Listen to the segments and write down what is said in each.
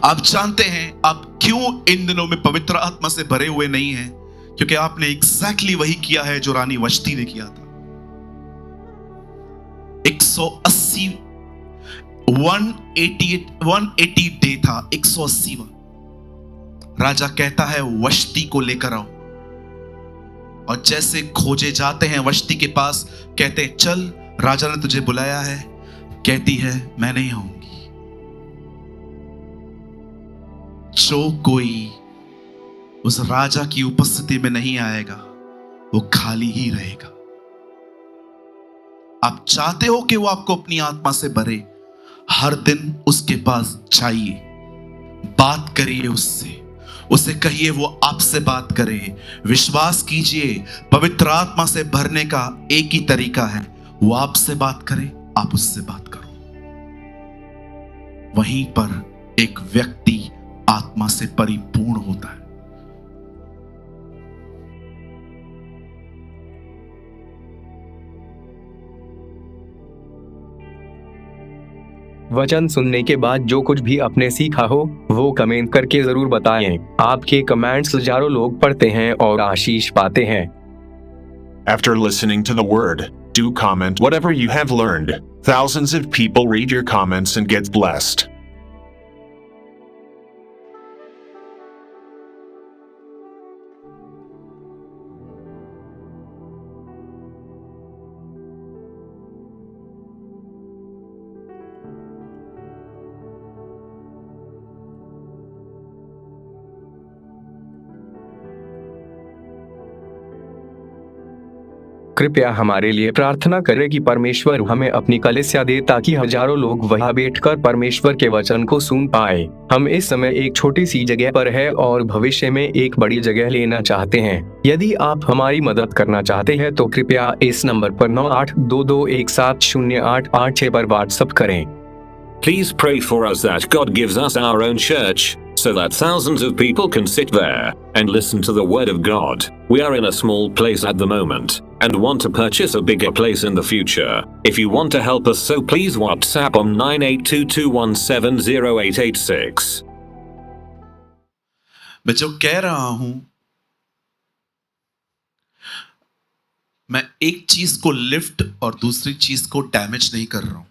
आप जानते हैं आप क्यों इन दिनों में पवित्र आत्मा से भरे हुए नहीं हैं? क्योंकि आपने एग्जैक्टली वही किया है जो रानी वष्टी ने किया था। 180 180 डे था, 180वां। राजा कहता है वष्टी को लेकर आओ, और जैसे खोजे जाते हैं वष्टी के पास, कहते चल राजा ने तुझे बुलाया है। कहती है मैं नहीं आऊंगी। जो कोई उस राजा की उपस्थिति में नहीं आएगा वो खाली ही रहेगा। आप चाहते हो कि वो आपको अपनी आत्मा से भरे, हर दिन उसके पास जाइए, बात करिए उससे, उसे कहिए वो आपसे बात करे। विश्वास कीजिए पवित्र आत्मा से भरने का एक ही तरीका है, वो आपसे बात करे, आप उससे बात करो। वहीं पर एक व्यक्ति आत्मा से परिपूर्ण होता है। वचन सुनने के बाद जो कुछ भी आपने सीखा हो वो कमेंट करके जरूर बताएं। आपके कमेंट्स हजारों लोग पढ़ते हैं और आशीष पाते हैं। After listening to the word, do comment whatever you have learned. Thousands of people read your comments and get blessed. कृपया हमारे लिए प्रार्थना करें कि परमेश्वर हमें अपनी कलीसिया दे ताकि हजारों लोग वहां बैठकर परमेश्वर के वचन को सुन पाए। हम इस समय एक छोटी सी जगह पर है और भविष्य में एक बड़ी जगह लेना चाहते हैं। यदि आप हमारी मदद करना चाहते हैं तो कृपया इस नंबर पर 9822170886 पर व्हाट्सएप करें। Please pray for us that God gives us our own church, so that thousands of people can sit there and listen to the word of God. We are in a small place at the moment and want to purchase a bigger place in the future. If you want to help us, so please WhatsApp on 9822170886. मैं जो कह रहा हूं, मैं एक चीज को lift और दूसरी चीज को डैमेज नहीं कर रहा हूं।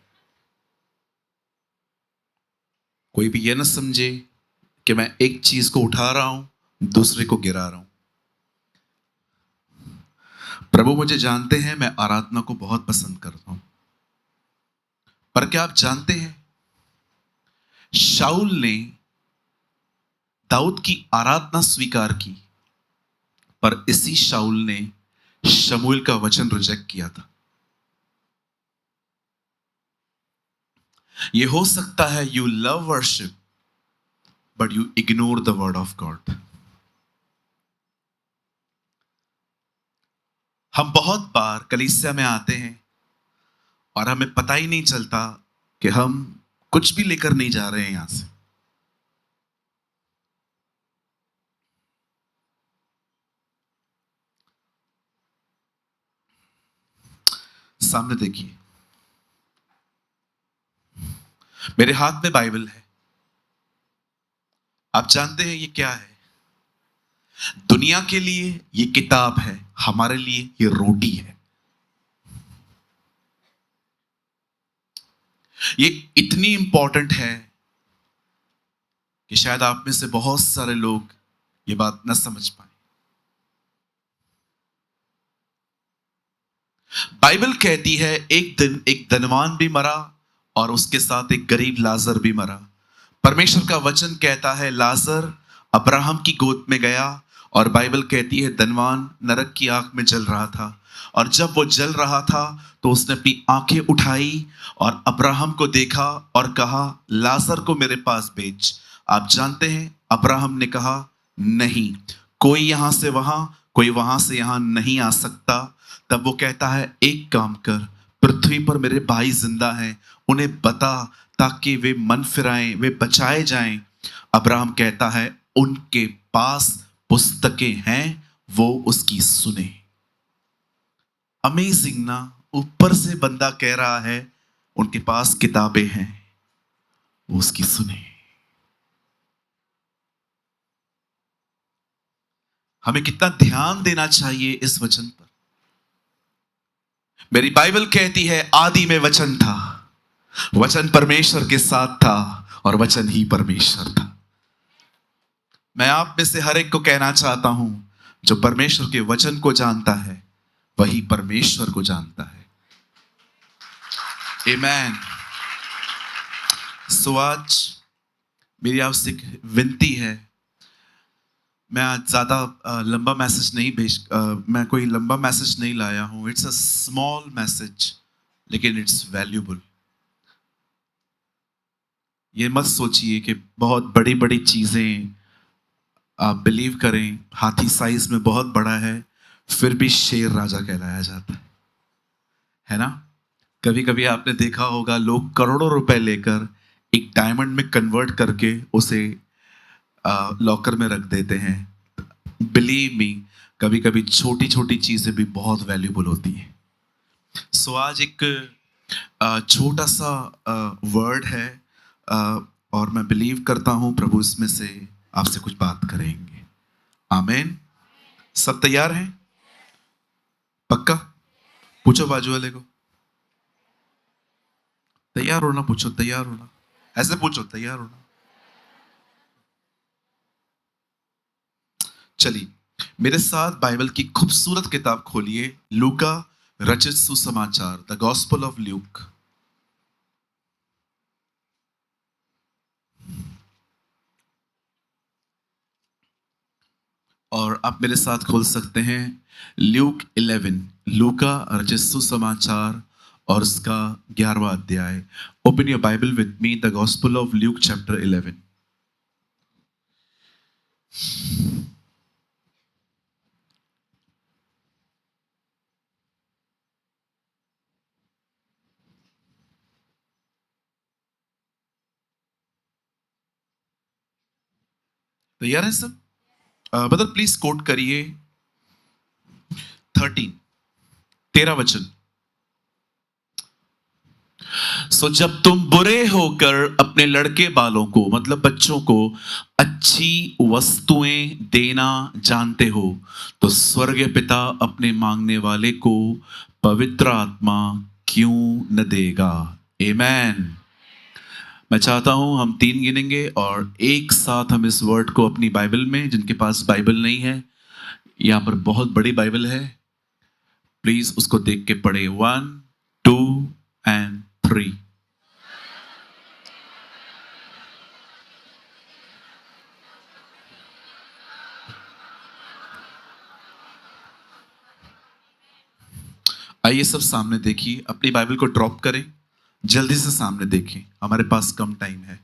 कोई भी ये ना समझे कि मैं एक चीज को उठा रहा हूं, दूसरे को गिरा रहा हूं। प्रभु मुझे जानते हैं, मैं आराधना को बहुत पसंद करता हूं। पर क्या आप जानते हैं, शाऊल ने दाऊद की आराधना स्वीकार की, पर इसी शाऊल ने शमूएल का वचन रिजेक्ट किया था। ये हो सकता है you love worship but you ignore the word of God. हम बहुत बार कलीसिया में आते हैं और हमें पता ही नहीं चलता कि हम कुछ भी लेकर नहीं जा रहे हैं यहां से। सामने देखिए, मेरे हाथ में बाइबल है। आप जानते हैं ये क्या है? दुनिया के लिए ये किताब है, हमारे लिए ये रोटी है। ये इतनी इंपॉर्टेंट है कि शायद आप में से बहुत सारे लोग ये बात न समझ पाए। बाइबल कहती है एक दिन एक धनवान भी मरा और उसके साथ एक गरीब लाजर भी मरा। परमेश्वर का वचन कहता है लाजर अब्राहम की गोद में गया, और बाइबल कहती है धनवान नरक की आग में जल रहा था। और जब वो जल रहा था तो उसने अपनी आंखें उठाई और अब्राहम को देखा और कहा लाजर को मेरे पास भेज। आप जानते हैं अब्राहम ने कहा नहीं, कोई यहां से वहां, कोई वहां से यहां नहीं आ सकता। तब वो कहता है एक काम कर, पृथ्वी पर मेरे भाई जिंदा हैं, उन्हें बता ताकि वे मन फिराएं, वे बचाए जाएं। अब्राहम कहता है उनके पास पुस्तकें हैं, वो उसकी सुने। अमेजिंग ना, ऊपर से बंदा कह रहा है उनके पास किताबें हैं, वो उसकी सुने। हमें कितना ध्यान देना चाहिए इस वचन पर। मेरी बाइबल कहती है आदि में वचन था, वचन परमेश्वर के साथ था और वचन ही परमेश्वर था। मैं आप में से हर एक को कहना चाहता हूं, जो परमेश्वर के वचन को जानता है वही परमेश्वर को जानता है। आमेन। सो आज मेरी आपसे एक विनती है, मैं आज ज्यादा लंबा मैसेज नहीं मैं कोई लंबा मैसेज नहीं लाया हूं। इट्स अ स्मॉल मैसेज लेकिन इट्स वैल्यूबल। ये मत सोचिए कि बहुत बड़ी बड़ी चीजें आप बिलीव करें, हाथी साइज में बहुत बड़ा है फिर भी शेर राजा कहलाया जाता है ना। कभी कभी आपने देखा होगा लोग करोड़ों रुपए लेकर एक डायमंड में कन्वर्ट करके उसे लॉकर में रख देते हैं। बिलीव मी, कभी कभी छोटी छोटी चीजें भी बहुत वैल्यूबल होती हैं। सो आज एक छोटा सा वर्ड है और मैं बिलीव करता हूं प्रभु इसमें से आपसे कुछ बात करेंगे। आमीन। सब तैयार हैं? पक्का? पूछो बाजू वाले को, तैयार होना। पूछो तैयार होना, ऐसे पूछो तैयार होना। चलिए मेरे साथ बाइबल की खूबसूरत किताब खोलिए, लूका रचित सुसमाचार, द गॉस्पेल ऑफ ल्यूक। और आप मेरे साथ खोल सकते हैं ल्यूक 11, लूका रचित सुसमाचार और उसका 11वां अध्याय। Open your Bible with me, the gospel of Luke chapter 11। तैयार है सब? ब्रदर प्लीज कोट करिए 13 वचन। सो जब तुम बुरे होकर अपने लड़के बालों को, मतलब बच्चों को, अच्छी वस्तुएं देना जानते हो, तो स्वर्गीय पिता अपने मांगने वाले को पवित्र आत्मा क्यों न देगा। आमेन। मैं चाहता हूं हम 3 गिनेंगे और एक साथ हम इस वर्ड को अपनी बाइबल में, जिनके पास बाइबल नहीं है, यहाँ पर बहुत बड़ी बाइबल है, प्लीज उसको देख के पढ़े। 1 2 एंड 3। आइए सब सामने देखिए, अपनी बाइबल को ड्रॉप करें, जल्दी से सामने देखें, हमारे पास कम टाइम है।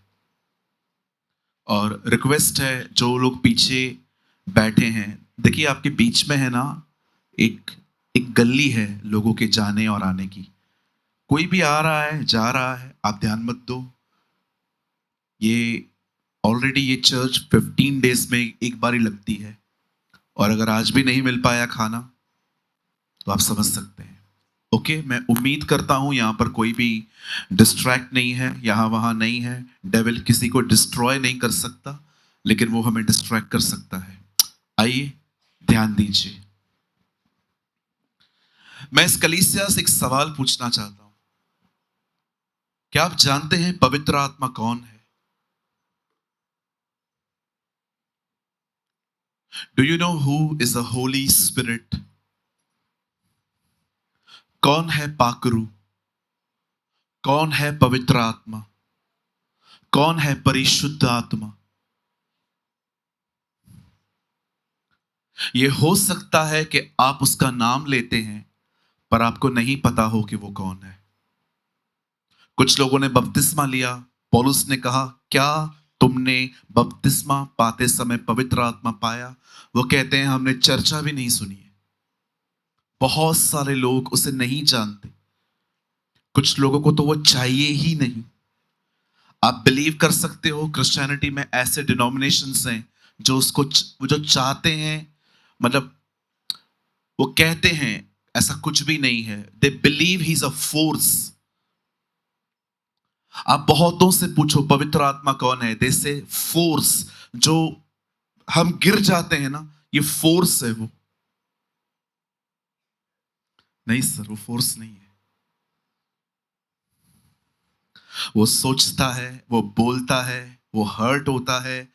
और रिक्वेस्ट है जो लोग पीछे बैठे हैं, देखिए आपके बीच में है ना एक एक गली है लोगों के जाने और आने की। कोई भी आ रहा है जा रहा है, आप ध्यान मत दो। ये ऑलरेडी ये चर्च 15 डेज में एक बार ही लगती है, और अगर आज भी नहीं मिल पाया खाना तो आप समझ सकते हैं। ओके, मैं उम्मीद करता हूं यहां पर कोई भी डिस्ट्रैक्ट नहीं है, यहां वहां नहीं है। डेविल किसी को डिस्ट्रॉय नहीं कर सकता, लेकिन वो हमें डिस्ट्रैक्ट कर सकता है। आइए ध्यान दीजिए। मैं इस कलीसिया से एक सवाल पूछना चाहता हूं। क्या आप जानते हैं पवित्र आत्मा कौन है? Do you know who is the Holi spirit? कौन है पाकरू? कौन है पवित्र आत्मा? कौन है परिशुद्ध आत्मा? यह हो सकता है कि आप उसका नाम लेते हैं पर आपको नहीं पता हो कि वो कौन है। कुछ लोगों ने बपतिस्मा लिया, पौलुस ने कहा क्या तुमने बपतिस्मा पाते समय पवित्र आत्मा पाया? वो कहते हैं हमने चर्चा भी नहीं सुनी है। बहुत सारे लोग उसे नहीं जानते, कुछ लोगों को तो वो चाहिए ही नहीं। आप बिलीव कर सकते हो क्रिश्चियनिटी में ऐसे डिनोमिनेशंस हैं जो उसको जो चाहते हैं, मतलब वो कहते हैं ऐसा कुछ भी नहीं है। They believe he is a force. आप बहुतों से पूछो पवित्र आत्मा कौन है, दे से फोर्स। जो हम गिर जाते हैं ना, ये फोर्स है। वो नहीं सर, वो फोर्स नहीं है। वो सोचता है, वो बोलता है, वो हर्ट होता है,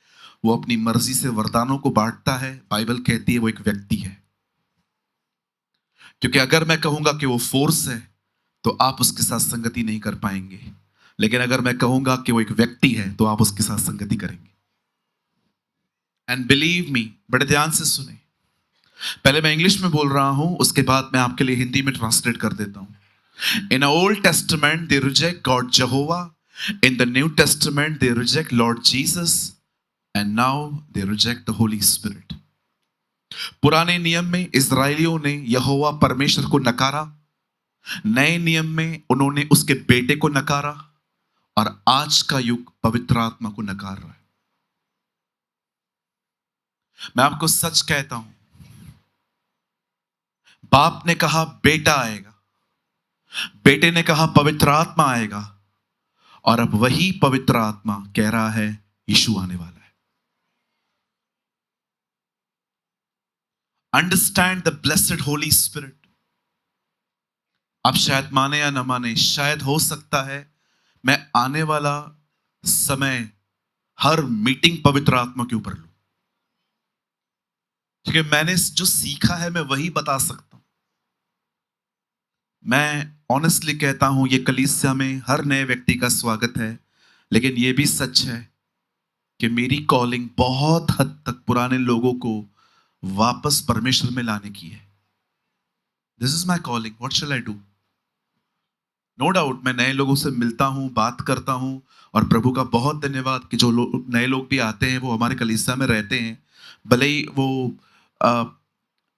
वो अपनी मर्जी से वरदानों को बांटता है। बाइबल कहती है वो एक व्यक्ति है। क्योंकि अगर मैं कहूंगा कि वो फोर्स है तो आप उसके साथ संगति नहीं कर पाएंगे, लेकिन अगर मैं कहूंगा कि वो एक व्यक्ति है तो आप उसके साथ संगति करेंगे। एंड बिलीव मी, बड़े ध्यान से सुने। पहले मैं इंग्लिश में बोल रहा हूं, उसके बाद मैं आपके लिए हिंदी में ट्रांसलेट कर देता हूं। In old testament they reject God जहोवा, in the new testament they reject Lord Jesus, and now they reject the Holi spirit. पुराने नियम में इजरायलियों ने यहोवा परमेश्वर को नकारा, नए नियम में उन्होंने उसके बेटे को नकारा, और आज का युग पवित्र आत्मा को नकार रहा है। मैं आपको सच कहता हूं, बाप ने कहा बेटा आएगा, बेटे ने कहा पवित्र आत्मा आएगा, और अब वही पवित्र आत्मा कह रहा है यीशु आने वाला है। Understand the blessed Holi spirit. आप शायद माने या न माने, शायद हो सकता है मैं आने वाला समय हर मीटिंग पवित्र आत्मा के ऊपर लूं, क्योंकि मैंने जो सीखा है मैं वही बता सकता हूं। मैं ऑनेस्टली कहता हूं, ये कलीसिया में हर नए व्यक्ति का स्वागत है, लेकिन यह भी सच है कि मेरी कॉलिंग बहुत हद तक पुराने लोगों को वापस परमेश्वर में लाने की है। This is my calling, what shall I do? No doubt मैं नए लोगों से मिलता हूं, बात करता हूं, और प्रभु का बहुत धन्यवाद कि जो नए लोग भी आते हैं वो हमारे कलीसिया में रहते हैं। भले ही वो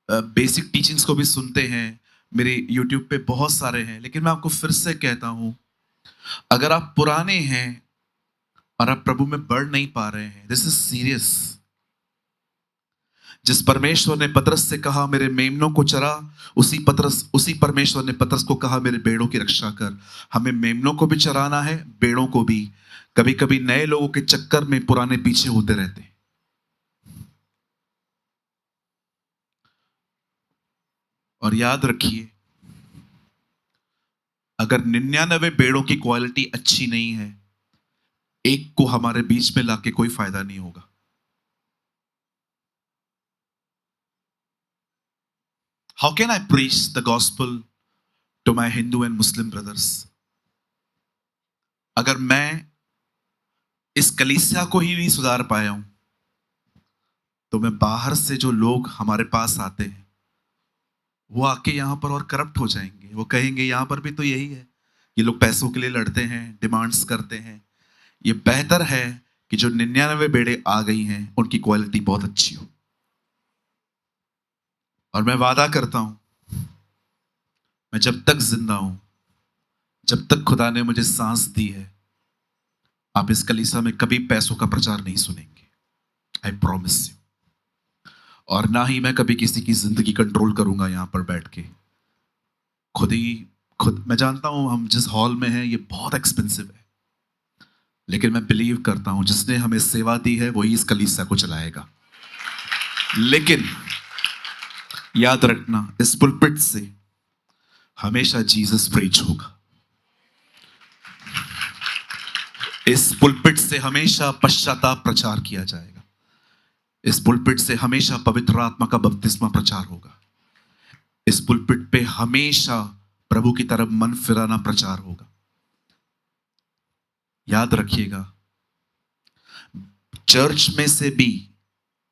बेसिक टीचिंग्स को भी सुनते हैं, मेरे यूट्यूब पे बहुत सारे हैं, लेकिन मैं आपको फिर से कहता हूं, अगर आप पुराने हैं और आप प्रभु में बढ़ नहीं पा रहे हैं, दिस इज सीरियस। जिस परमेश्वर ने पतरस से कहा मेरे मेमनों को चरा, उसी परमेश्वर ने पतरस को कहा मेरे बेड़ों की रक्षा कर। हमें मेमनों को भी चराना है, बेड़ों को भी। कभी कभी नए लोगों के चक्कर में पुराने पीछे होते रहते हैं। और याद रखिए, अगर 99 बेड़ों की क्वालिटी अच्छी नहीं है, एक को हमारे बीच में लाके कोई फायदा नहीं होगा। How can I preach the gospel to my Hindu and Muslim brothers? अगर मैं इस कलीसिया को ही नहीं सुधार पाया हूं, तो मैं बाहर से जो लोग हमारे पास आते हैं वो आके यहां पर और करप्ट हो जाएंगे। वो कहेंगे यहां पर भी तो यही है, ये लोग पैसों के लिए लड़ते हैं, डिमांड्स करते हैं। ये बेहतर है कि जो 99 बेड़े आ गई हैं उनकी क्वालिटी बहुत अच्छी हो। और मैं वादा करता हूं, मैं जब तक जिंदा हूं, जब तक खुदा ने मुझे सांस दी है, आप इस कलीसिया में कभी पैसों का प्रचार नहीं सुनेंगे। I promise you. और ना ही मैं कभी किसी की जिंदगी कंट्रोल करूंगा यहां पर बैठ के। खुद मैं जानता हूं हम जिस हॉल में हैं ये बहुत एक्सपेंसिव है, लेकिन मैं बिलीव करता हूं जिसने हमें सेवा दी है वही इस कलीसिया को चलाएगा। लेकिन याद रखना, इस पुलपिट से हमेशा जीसस प्रीच होगा। इस पुलपिट से हमेशा पश्चाताप प्रचार किया जाएगा। इस पुलपिट से हमेशा पवित्र आत्मा का बपतिस्मा प्रचार होगा। इस पुलपिट पे हमेशा प्रभु की तरफ मन फिराना प्रचार होगा। याद रखिएगा, चर्च में से भी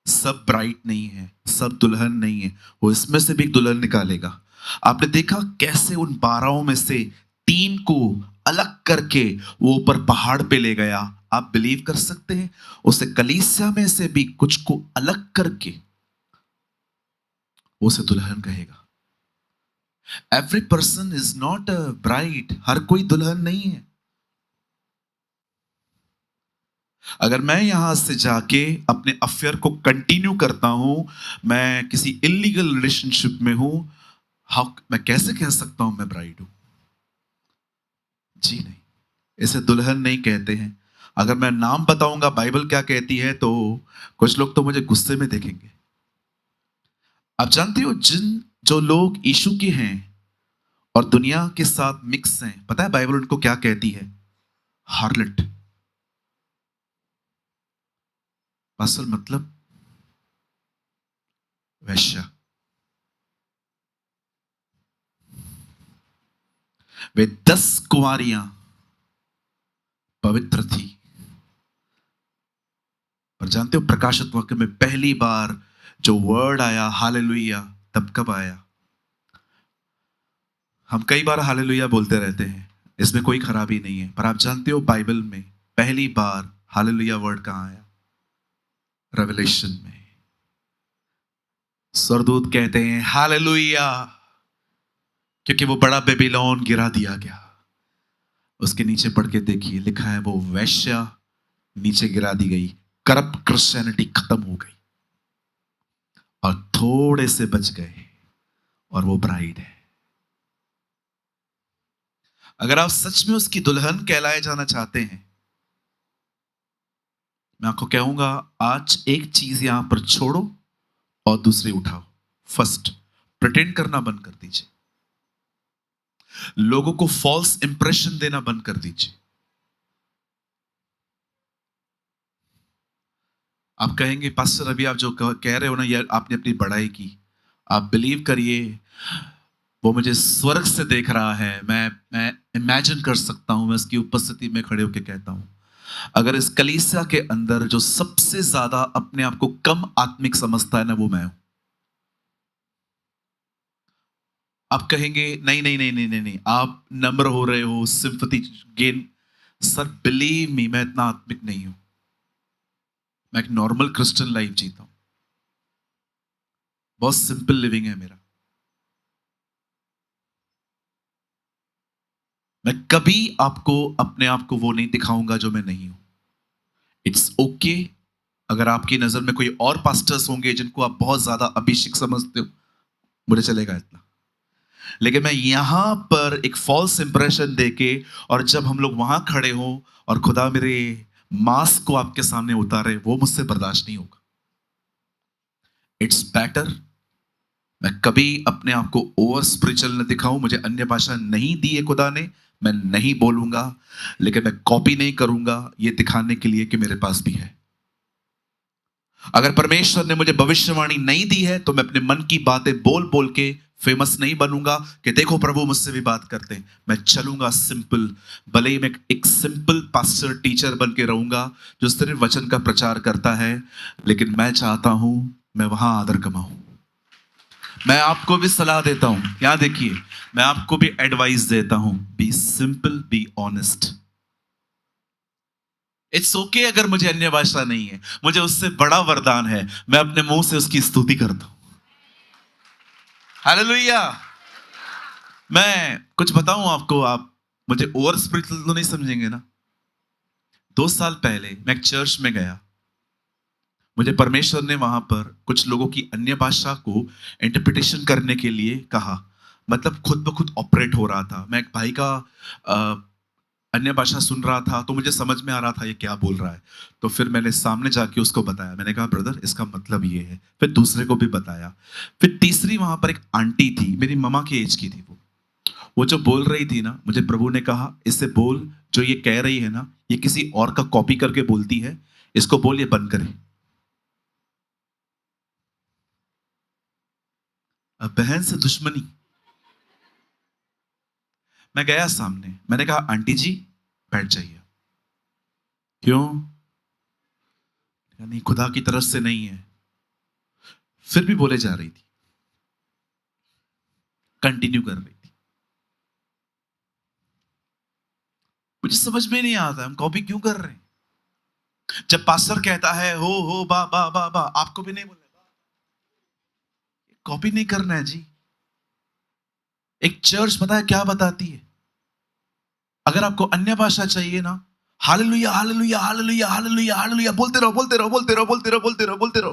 सब ब्राइड नहीं है, सब दुल्हन नहीं है, वो इसमें से भी एक दुल्हन निकालेगा। आपने देखा कैसे उन 12 में से 3 को अलग करके वो ऊपर पहाड़ पे ले गया। आप बिलीव कर सकते हैं, उसे कलीसिया में से भी कुछ को अलग करके वो उसे दुल्हन कहेगा। Every person is not a bride, हर कोई दुल्हन नहीं है। अगर मैं यहां से जाके अपने अफेयर को कंटिन्यू करता हूं, मैं किसी इलीगल रिलेशनशिप में हूं, मैं कैसे कह सकता हूं मैं ब्राइड हूं? जी नहीं, इसे दुल्हन नहीं कहते हैं। अगर मैं नाम बताऊंगा बाइबल क्या कहती है तो कुछ लोग तो मुझे गुस्से में देखेंगे। आप जानते हो जो लोग यीशु के हैं और दुनिया के साथ मिक्स हैं, पता है बाइबल उनको क्या कहती है? हार्लट। असल मतलब वैश्या। वे 10 कुंवारियां पवित्र थी। और जानते हो प्रकाशित वाक्य में पहली बार जो वर्ड आया हालेलुया, तब कब आया? हम कई बार हालेलुया बोलते रहते हैं, इसमें कोई खराबी नहीं है, पर आप जानते हो बाइबल में पहली बार हालेलुया वर्ड कहां आया? रेवलेशन में। स्वर्गदूत कहते हैं हालेलुया, क्योंकि वो बड़ा बेबीलोन गिरा दिया गया। उसके नीचे पढ़ के देखिए, लिखा है वो वैश्या नीचे गिरा दी गई, करप्ट क्रिश्चियनिटी खत्म हो गई और थोड़े से बच गए, और वो ब्राइड है। अगर आप सच में उसकी दुल्हन कहलाए जाना चाहते हैं, मैं आपको कहूंगा आज एक चीज यहां पर छोड़ो और दूसरी उठाओ। फर्स्ट, प्रिटेंड करना बंद कर दीजिए। लोगों को फॉल्स इंप्रेशन देना बंद कर दीजिए। आप कहेंगे पास्टर अभी आप जो कह रहे हो ना यार, आपने अपनी बड़ाई की। आप बिलीव करिए, वो मुझे स्वर्ग से देख रहा है। मैं इमेजिन कर सकता हूं, मैं उसकी उपस्थिति में खड़े होकर कहता हूं, अगर इस कलीसिया के अंदर जो सबसे ज्यादा अपने आप को कम आत्मिक समझता है ना, वो मैं हूं। आप कहेंगे नहीं नहीं नहीं नहीं नहीं नहीं, आप नम्र हो रहे हो, sympathy gain. Sir believe me, मैं इतना आत्मिक नहीं हूं। मैं एक नॉर्मल क्रिश्चियन लाइफ जीता हूं, बहुत सिंपल लिविंग है मेरा। मैं कभी आपको अपने आप को वो नहीं दिखाऊंगा जो मैं नहीं हूं। इट्स ओके अगर आपकी नजर में कोई और पास्टर्स होंगे जिनको आप बहुत ज्यादा अभिषेक समझते हो, मुझे चलेगा इतना। लेकिन मैं यहां पर एक फॉल्स इंप्रेशन देके, और जब हम लोग वहां खड़े हो और खुदा मेरे मास्क को आपके सामने उतारे, वो मुझसे बर्दाश्त नहीं होगा। इट्स बेटर मैं कभी अपने आप को ओवर स्पिरिचुअल न दिखाऊं। मुझे अन्य भाषा नहीं दी है खुदा ने, मैं नहीं बोलूंगा, लेकिन मैं कॉपी नहीं करूंगा, ये दिखाने के लिए कि मेरे पास भी है। अगर परमेश्वर ने मुझे भविष्यवाणी नहीं दी है तो मैं अपने मन की बातें बोल बोल के फेमस नहीं बनूंगा कि देखो प्रभु मुझसे भी बात करते हैं। मैं चलूंगा सिंपल, भले ही मैं एक सिंपल पास्टर टीचर बन के रहूंगा जो सिर्फ वचन का प्रचार करता है, लेकिन मैं चाहता हूं मैं वहां आदर कमाऊं। मैं आपको भी सलाह देता हूं, यहां देखिए, मैं आपको भी एडवाइस देता हूं, be simple, be honest. It's okay अगर मुझे अन्य भाषा नहीं है, मुझे उससे बड़ा वरदान है, मैं अपने मुंह से उसकी स्तुति करता हूं। हालेलुया। मैं कुछ बताऊं आपको, आप मुझे ओवर स्पिरिचुअल तो नहीं समझेंगे ना। 2 साल पहले मैं एक चर्च में गया, मुझे परमेश्वर ने वहां पर कुछ लोगों की अन्य भाषा को इंटरप्रिटेशन करने के लिए कहा। मतलब खुद ब खुद ऑपरेट हो रहा था। मैं एक भाई का अन्य भाषा सुन रहा था तो मुझे समझ में आ रहा था ये क्या बोल रहा है। तो फिर मैंने सामने जाके उसको बताया, मैंने कहा ब्रदर इसका मतलब ये है। फिर दूसरे को भी बताया। फिर तीसरी वहां पर एक आंटी थी, मेरी ममा की एज की थी। वो जो बोल रही थी ना, मुझे प्रभु ने कहा इससे बोल, जो ये कह रही है ना ये किसी और का कॉपी करके बोलती है, इसको बोल ये बंद करे। अब बहन से दुश्मनी। मैं गया सामने, मैंने कहा आंटी जी बैठ जाइए। क्यों? यानी खुदा की तरफ से नहीं है। फिर भी बोले जा रही थी, कंटिन्यू कर रही थी। मुझे समझ में नहीं आता हम कॉपी क्यों कर रहे हैं। जब पास्टर कहता है हो बा बा बा बा, आपको भी नहीं बोलना, कॉपी नहीं करना है जी। एक चर्च पता है क्या बताती है? अगर आपको अन्य भाषा चाहिए ना, hallelujah hallelujah hallelujah hallelujah hallelujah बोलते रहो बोलते रहो बोलते रहो बोलते रहो बोलते रहो बोलते रहो।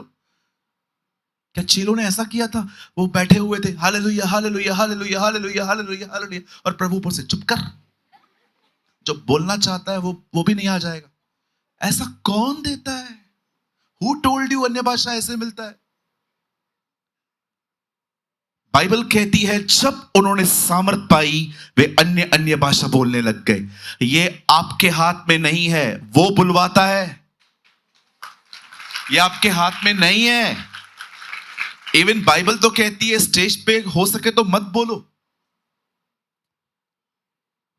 क्या चेलों ने ऐसा किया था? वो बैठे हुए थे, hallelujah hallelujah hallelujah hallelujah hallelujah hallelujah, और प्रभु ऊपर से चुप कर, जो बोलना चाहता है वो भी नहीं आ जाएगा। ऐसा कौन देता है? हु टोल्ड यू अन्य भाषा ऐसे मिलता है? बाइबल कहती है जब उन्होंने सामर्थ पाई वे अन्य अन्य भाषा बोलने लग गए। ये आपके हाथ में नहीं है, वो बुलवाता है। ये आपके हाथ में नहीं है। इवन बाइबल तो कहती है स्टेज पे हो सके तो मत बोलो,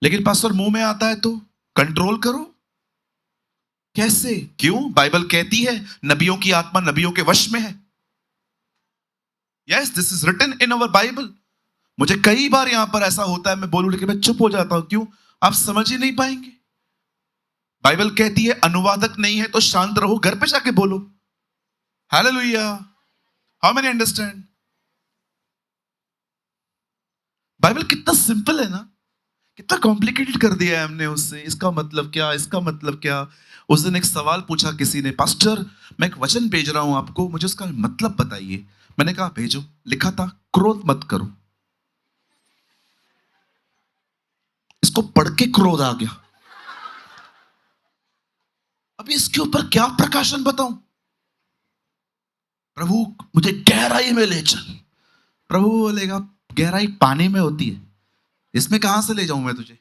लेकिन पास्टर मुंह में आता है तो कंट्रोल करो। कैसे? क्यों? बाइबल कहती है नबियों की आत्मा नबियों के वश में है। Yes, this is written in our Bible. मुझे कई बार यहां पर ऐसा होता है मैं बोलूं लेकिन मैं चुप हो जाता हूं। क्यों? आप समझ ही नहीं पाएंगे। बाइबल कहती है अनुवादक नहीं है तो शांत रहो, घर पे जाके बोलो। Hallelujah. How many understand? Bible कितना सिंपल है ना, कितना कॉम्प्लिकेटेड कर दिया है हमने उससे। इसका मतलब क्या, इसका मतलब क्या। उस दिन एक सवाल पूछा किसी ने, पास्टर मैं एक वचन भेज रहा हूं आपको, मुझे उसका मतलब बताइए। मैंने कहा भेजो। लिखा था क्रोध मत करो। इसको पढ़ के क्रोध आ गया। अब इसके ऊपर क्या प्रकाशन बताऊं? प्रभु मुझे गहराई में ले चल। प्रभु बोलेगा गहराई पानी में होती है, इसमें कहां से ले जाऊं मैं तुझे?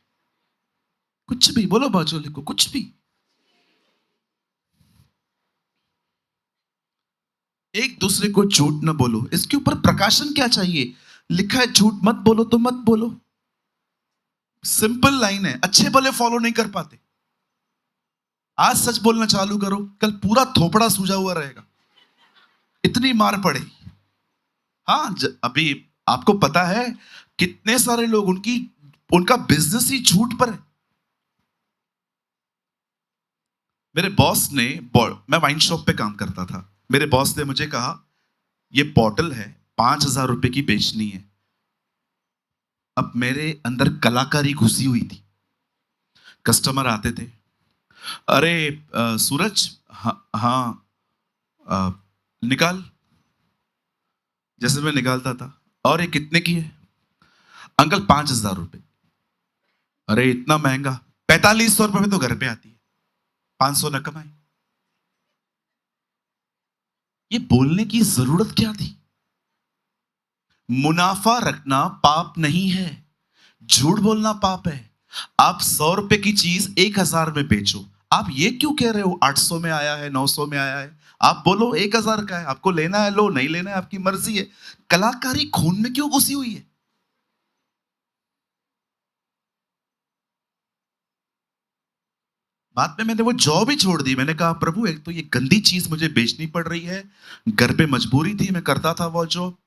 कुछ भी बोलो बाजोले को, कुछ भी। एक दूसरे को झूठ न बोलो। इसके ऊपर प्रकाशन क्या चाहिए? लिखा है झूठ मत बोलो तो मत बोलो। सिंपल लाइन है, अच्छे भले फॉलो नहीं कर पाते। आज सच बोलना चालू करो, कल पूरा थोपड़ा सूजा हुआ रहेगा, इतनी मार पड़ेगी। हाँ, अभी आपको पता है कितने सारे लोग उनका बिजनेस ही झूठ पर है। मेरे बॉस ने, मैं वाइन शॉप पे काम करता था, मेरे बॉस ने मुझे कहा ये बॉटल है 5,000 रुपए की बेचनी है। अब मेरे अंदर कलाकारी घुसी हुई थी। कस्टमर आते थे, अरे सूरज, हाँ हाँ, निकाल। जैसे मैं निकालता था, और ये कितने की है? अंकल 5,000 रुपए। अरे इतना महंगा? 4,500 रुपए में तो घर पे आती है, 500 न कमाए। ये बोलने की जरूरत क्या थी? मुनाफा रखना पाप नहीं है, झूठ बोलना पाप है। आप 100 रुपए की चीज 1000 में बेचो। आप ये क्यों कह रहे हो 800 में आया है, 900 में आया है? आप बोलो 1000 का है, आपको लेना है लो, नहीं लेना है आपकी मर्जी है। कलाकारी खून में क्यों घुसी हुई है? बाद में मैंने वो जॉब ही छोड़ दी। मैंने कहा प्रभु एक तो ये गंदी चीज मुझे बेचनी पड़ रही है, घर पे मजबूरी थी, मैं करता था वो जॉब,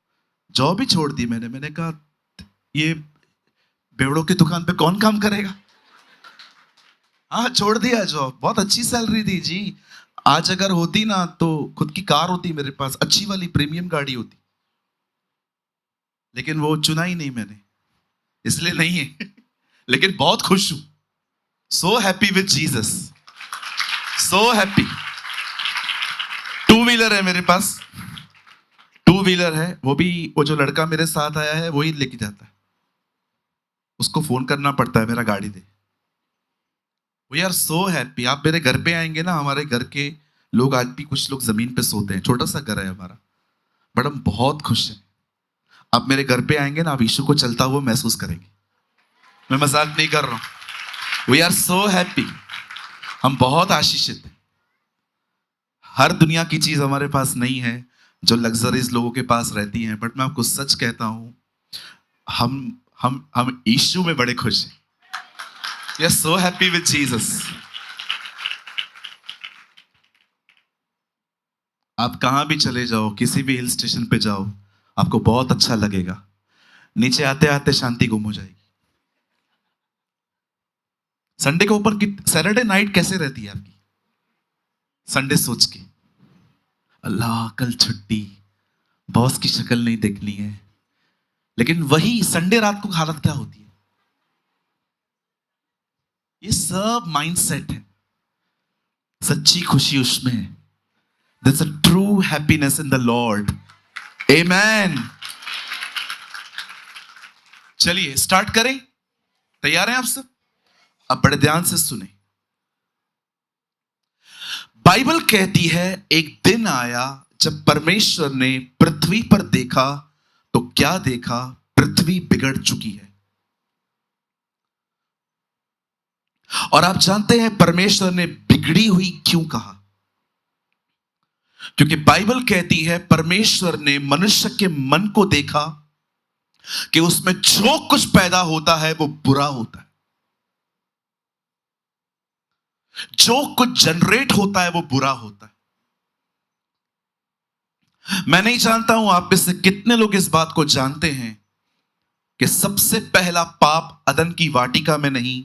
जॉब ही छोड़ दी मैंने कहा ये बेवड़ों की दुकान पे कौन काम करेगा। हाँ छोड़ दिया जॉब। बहुत अच्छी सैलरी थी जी। आज अगर होती ना तो खुद की कार होती मेरे पास, अच्छी वाली प्रीमियम गाड़ी होती, लेकिन वो चुना ही नहीं मैंने, इसलिए नहीं है। लेकिन बहुत खुश हूं। सो happy with Jesus, so happy. Two wheeler है मेरे पास, टू व्हीलर है, वो भी वो जो लड़का मेरे साथ आया है वही लेके जाता है। उसको फोन करना पड़ता है मेरा गाड़ी दे। We are so happy. आप मेरे घर पे आएंगे ना, हमारे घर के लोग आज भी कुछ लोग जमीन पे सोते हैं, छोटा सा घर है हमारा, बट हम बहुत खुश हैं। आप मेरे घर पे आएंगे ना, आप यीशु को चलता हुआ महसूस करेंगे। मैं मजाक नहीं कर रहा हूं। We are so happy. हम बहुत आशीषित हैं। हर दुनिया की चीज हमारे पास नहीं है जो लग्जरीज लोगों के पास रहती हैं, बट मैं आपको सच कहता हूं, हम यीशु में बड़े खुश हैं। We are so happy with Jesus. आप कहां भी चले जाओ, किसी भी हिल स्टेशन पे जाओ, आपको बहुत अच्छा लगेगा। नीचे आते आते शांति गुम हो जाएगी। संडे के ऊपर सैटरडे नाइट कैसे रहती है आपकी? संडे सोच के अल्लाह कल छुट्टी, बॉस की शक्ल नहीं देखनी है। लेकिन वही संडे रात को हालत क्या होती है? ये सब माइंडसेट है। सच्ची खुशी उसमें है। There's a true happiness in the Lord. Amen. चलिए स्टार्ट करें। तैयार हैं आप सब? अब बड़े ध्यान से सुने। बाइबल कहती है एक दिन आया जब परमेश्वर ने पृथ्वी पर देखा तो क्या देखा? पृथ्वी बिगड़ चुकी है। और आप जानते हैं परमेश्वर ने बिगड़ी हुई क्यों कहा? क्योंकि बाइबल कहती है परमेश्वर ने मनुष्य के मन को देखा कि उसमें जो कुछ पैदा होता है वो बुरा होता है। जो कुछ जनरेट होता है वो बुरा होता है। मैं नहीं जानता हूं आप में से कितने लोग इस बात को जानते हैं कि सबसे पहला पाप अदन की वाटिका में नहीं,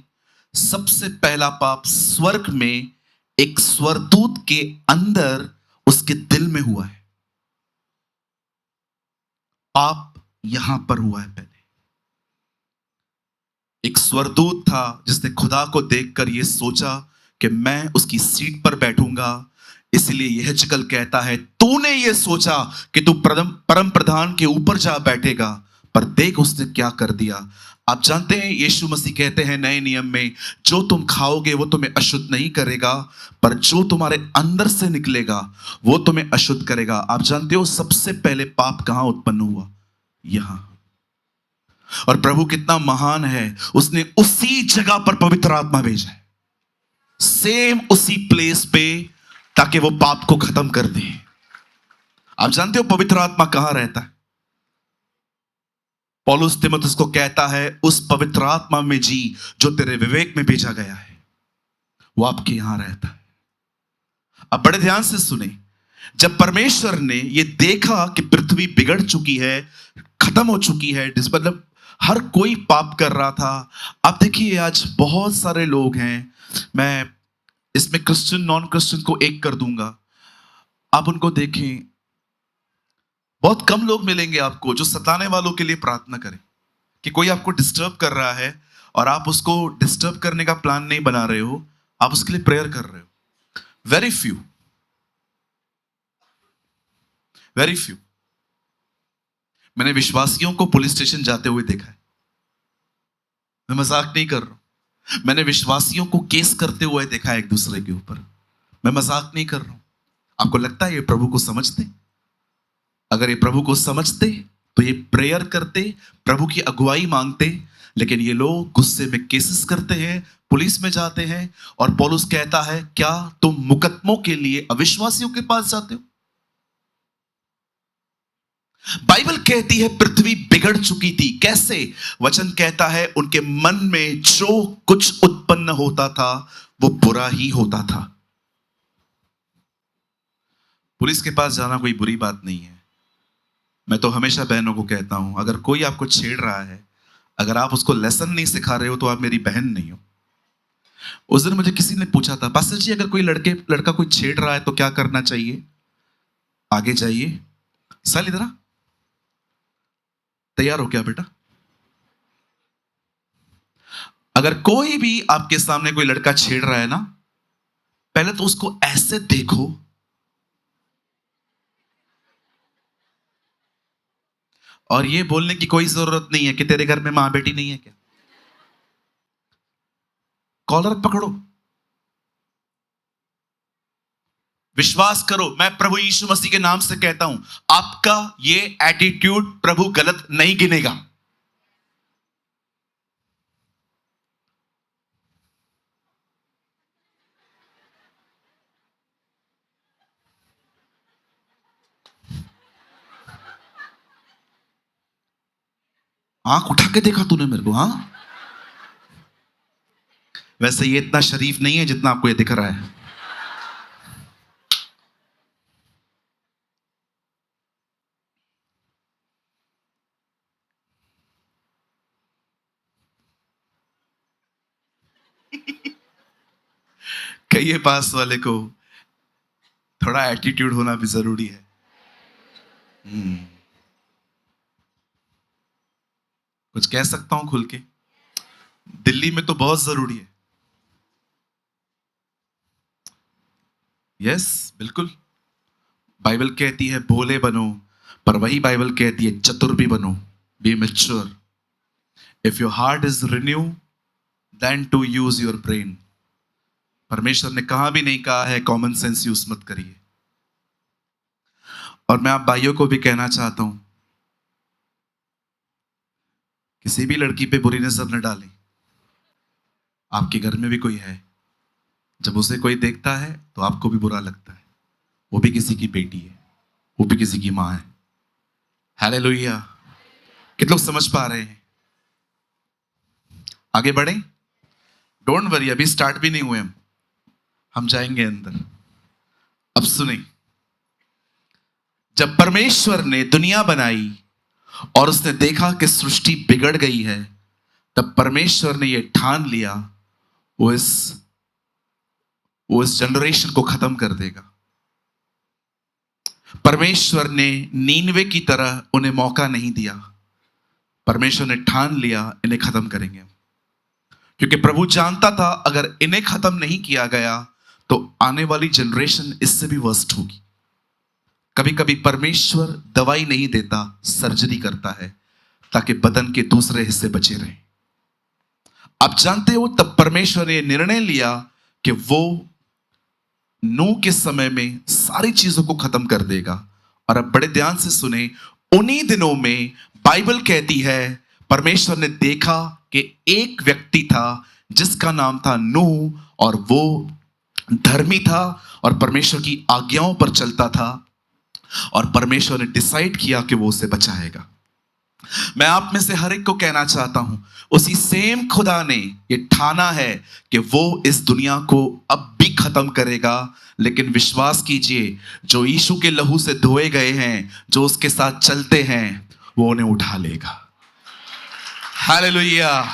सबसे पहला पाप स्वर्ग में एक स्वर्गदूत के अंदर उसके दिल में हुआ है। पाप यहां पर हुआ है। पहले एक स्वर्गदूत था जिसने खुदा को देखकर यह सोचा कि मैं उसकी सीट पर बैठूंगा। इसलिए यह जकल कहता है तूने यह सोचा कि तू परम प्रधान के ऊपर जा बैठेगा, पर देख उसने क्या कर दिया। आप जानते हैं यीशु मसीह कहते हैं नए नियम में, जो तुम खाओगे वो तुम्हें अशुद्ध नहीं करेगा, पर जो तुम्हारे अंदर से निकलेगा वो तुम्हें अशुद्ध करेगा। आप जानते हो सबसे पहले पाप कहां उत्पन्न हुआ? यहां। और प्रभु कितना महान है, उसने उसी जगह पर पवित्र आत्मा भेजा है, सेम उसी प्लेस पे, ताकि वो पाप को खत्म कर दे। आप जानते हो पवित्र आत्मा कहां रहता है? पौलुस तीमुथियुस को कहता है उस पवित्र आत्मा में जी जो तेरे विवेक में भेजा गया है, वो आपके यहां रहता है। अब बड़े ध्यान से सुने। जब परमेश्वर ने ये देखा कि पृथ्वी बिगड़ चुकी है, खत्म हो चुकी है, मतलब हर कोई पाप कर रहा था। अब देखिए आज बहुत सारे लोग हैं, मैं इसमें क्रिश्चियन नॉन क्रिश्चियन को एक कर दूंगा। आप उनको देखें, बहुत कम लोग मिलेंगे आपको जो सताने वालों के लिए प्रार्थना करें। कि कोई आपको डिस्टर्ब कर रहा है और आप उसको डिस्टर्ब करने का प्लान नहीं बना रहे हो, आप उसके लिए प्रेयर कर रहे हो। Very few, very few. मैंने विश्वासियों को पुलिस स्टेशन जाते हुए देखा है। मैं मजाक नहीं कर रहा हूं। मैंने विश्वासियों को केस करते हुए देखा है एक दूसरे के ऊपर। मैं मजाक नहीं कर रहा हूं। आपको लगता है ये प्रभु को समझते? अगर ये प्रभु को समझते तो ये प्रेयर करते, प्रभु की अगुवाई मांगते, लेकिन ये लोग गुस्से में केसेस करते हैं, पुलिस में जाते हैं, और पौलुस कहता है क्या तुम मुकदमों के लिए अविश्वासियों के पास जाते हो? बाइबल कहती है पृथ्वी बिगड़ चुकी थी। कैसे? वचन कहता है उनके मन में जो कुछ उत्पन्न होता था वो बुरा ही होता था। पुलिस के पास जाना कोई बुरी बात नहीं है। मैं तो हमेशा बहनों को कहता हूं, अगर कोई आपको छेड़ रहा है, अगर आप उसको लेसन नहीं सिखा रहे हो तो आप मेरी बहन नहीं हो। उस दिन मुझे किसी ने पूछा था, पास्टर जी अगर कोई लड़का कोई छेड़ रहा है तो क्या करना चाहिए? आगे जाइए। साल इधर आ। तैयार हो क्या बेटा? अगर कोई भी आपके सामने कोई लड़का छेड़ रहा है ना, पहले तो उसको ऐसे देखो, और ये बोलने की कोई जरूरत नहीं है कि तेरे घर में मां बेटी नहीं है क्या। कॉलर पकड़ो, विश्वास करो। मैं प्रभु यीशु मसीह के नाम से कहता हूं, आपका ये एटीट्यूड प्रभु गलत नहीं गिनेगा। आंख उठा के देखा तूने मेरे को? हाँ, वैसे ये इतना शरीफ नहीं है जितना आपको ये दिख रहा है। कहिए पास वाले को, थोड़ा एटीट्यूड होना भी जरूरी है। कुछ कह सकता हूं खुल के? दिल्ली में तो बहुत जरूरी है। यस, बिल्कुल। बाइबल कहती है भोले बनो, पर वही बाइबल कहती है चतुर भी बनो। Be mature. If your heart is renew then to use your brain. परमेश्वर ने कहा भी नहीं कहा है कॉमन सेंस यूज मत करिए। और मैं आप भाइयों को भी कहना चाहता हूं, किसी भी लड़की पे बुरी नजर न डालें। आपके घर में भी कोई है, जब उसे कोई देखता है तो आपको भी बुरा लगता है। वो भी किसी की बेटी है, वो भी किसी की मां है। हालेलुया। कितने लोग समझ पा रहे हैं? आगे बढ़े। डोंट वरी, अभी स्टार्ट भी नहीं हुए हम जाएंगे अंदर। अब सुने, जब परमेश्वर ने दुनिया बनाई और उसने देखा कि सृष्टि बिगड़ गई है, तब परमेश्वर ने यह ठान लिया वो इस जनरेशन को खत्म कर देगा। परमेश्वर ने नीनवे की तरह उन्हें मौका नहीं दिया। परमेश्वर ने ठान लिया इन्हें खत्म करेंगे, क्योंकि प्रभु जानता था अगर इन्हें खत्म नहीं किया गया तो आने वाली जनरेशन इससे भी वर्स्ट होगी। कभी कभी परमेश्वर दवाई नहीं देता, सर्जरी करता है ताकि बदन के दूसरे हिस्से बचे रहें। आप जानते हो, तब परमेश्वर ने निर्णय लिया कि वो नूह के समय में सारी चीजों को खत्म कर देगा। और अब बड़े ध्यान से सुने, उन्हीं दिनों में बाइबल कहती है परमेश्वर ने देखा कि एक व्यक्ति था जिसका नाम था नूह, और वो धर्मी था और परमेश्वर की आज्ञाओं पर चलता था, और परमेश्वर ने डिसाइड किया कि वो उसे बचाएगा। मैं आप में से हर एक को कहना चाहता हूं, उसी सेम खुदा ने ये ठाना है कि वो इस दुनिया को अब भी खत्म करेगा। लेकिन विश्वास कीजिए, जो यीशु के लहू से धोए गए हैं, जो उसके साथ चलते हैं, वो उन्हें उठा लेगा। हालेलुया।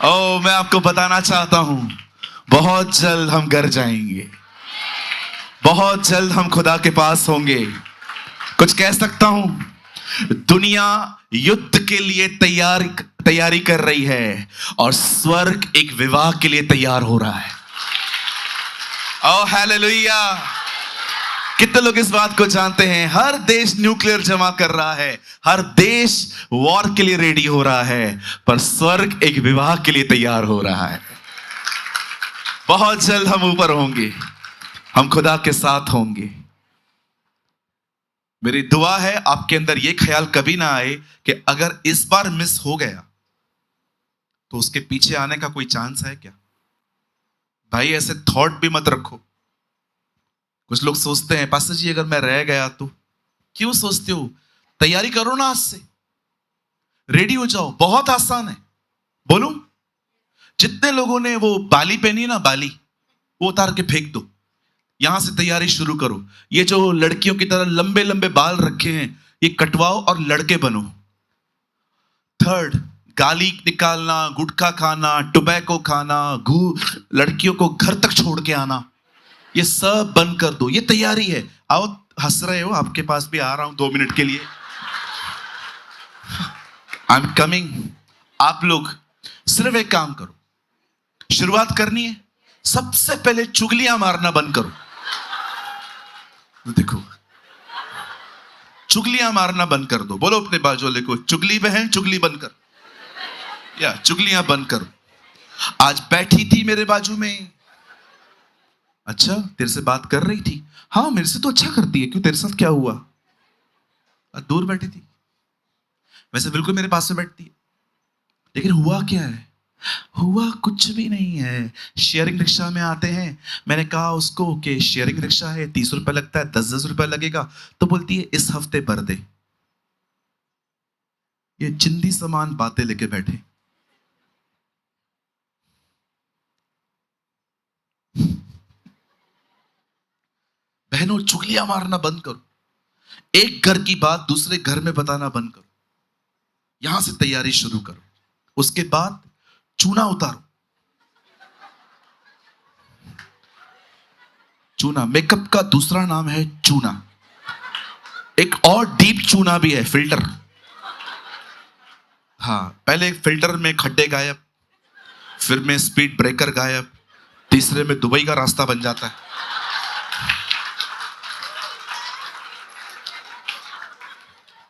ओ, मैं आपको बताना चाहता हूं, बहुत जल्द हम घर जाएंगे, बहुत जल्द हम खुदा के पास होंगे। कुछ कह सकता हूं? दुनिया युद्ध के लिए तैयारी कर रही है और स्वर्ग एक विवाह के लिए तैयार हो रहा है। ओ हालेलुया। कितने लोग इस बात को जानते हैं? हर देश न्यूक्लियर जमा कर रहा है, हर देश वॉर के लिए रेडी हो रहा है, पर स्वर्ग एक विवाह के लिए तैयार हो रहा है। बहुत जल्द हम ऊपर होंगे, हम खुदा के साथ होंगे। मेरी दुआ है आपके अंदर यह ख्याल कभी ना आए कि अगर इस बार मिस हो गया तो उसके पीछे आने का कोई चांस है क्या? भाई ऐसे थॉट भी मत रखो। कुछ लोग सोचते हैं पास्टर जी अगर मैं रह गया तो। क्यों सोचते हो? तैयारी करो ना आज से, रेडी हो जाओ, बहुत आसान है। बोलूं, जितने लोगों ने वो बाली पहनी है ना, बाली, वो उतार के फेंक दो। यहां से तैयारी शुरू करो। ये जो लड़कियों की तरह लंबे लंबे बाल रखे हैं, ये कटवाओ और लड़के बनो। थर्ड, गाली निकालना, गुटखा खाना, टोबैको खाना, लड़कियों को घर तक छोड़ के आना, ये सब बंद कर दो। ये तैयारी है। आओ, हंस रहे हो, आपके पास भी आ रहा हूं 2 मिनट के लिए। I am coming. आप लोग सिर्फ एक काम करो, शुरुआत करनी है, सबसे पहले चुगलियां मारना बंद करो। देखो, चुगलियां मारना बंद कर दो। बोलो अपने बाजू वाले को, चुगली बहन चुगली बंद कर, या चुगलियां बंद करो। आज बैठी थी मेरे बाजू में, अच्छा तेरे से बात कर रही थी, हाँ मेरे से तो अच्छा करती है, क्यों तेरे साथ क्या हुआ? दूर बैठी थी, वैसे बिल्कुल मेरे पास में बैठती है, लेकिन हुआ क्या है? हुआ कुछ भी नहीं है। शेयरिंग रिक्शा में आते हैं, मैंने कहा उसको कि शेयरिंग रिक्शा है, 30 रुपए लगता है, 10-10 रुपए लगेगा, तो बोलती है इस हफ्ते भर दे। ये चिंदी समान बातें लेके बैठे। बहनों, चुगलियां मारना बंद करो। एक घर की बात दूसरे घर में बताना बंद करो। यहां से तैयारी शुरू करो। उसके बाद चूना उतारो। चूना, मेकअप का दूसरा नाम है चूना। एक और डीप चूना भी है, फिल्टर। हाँ, पहले फिल्टर में खड्डे गायब, फिर में स्पीड ब्रेकर गायब, तीसरे में दुबई का रास्ता बन जाता है।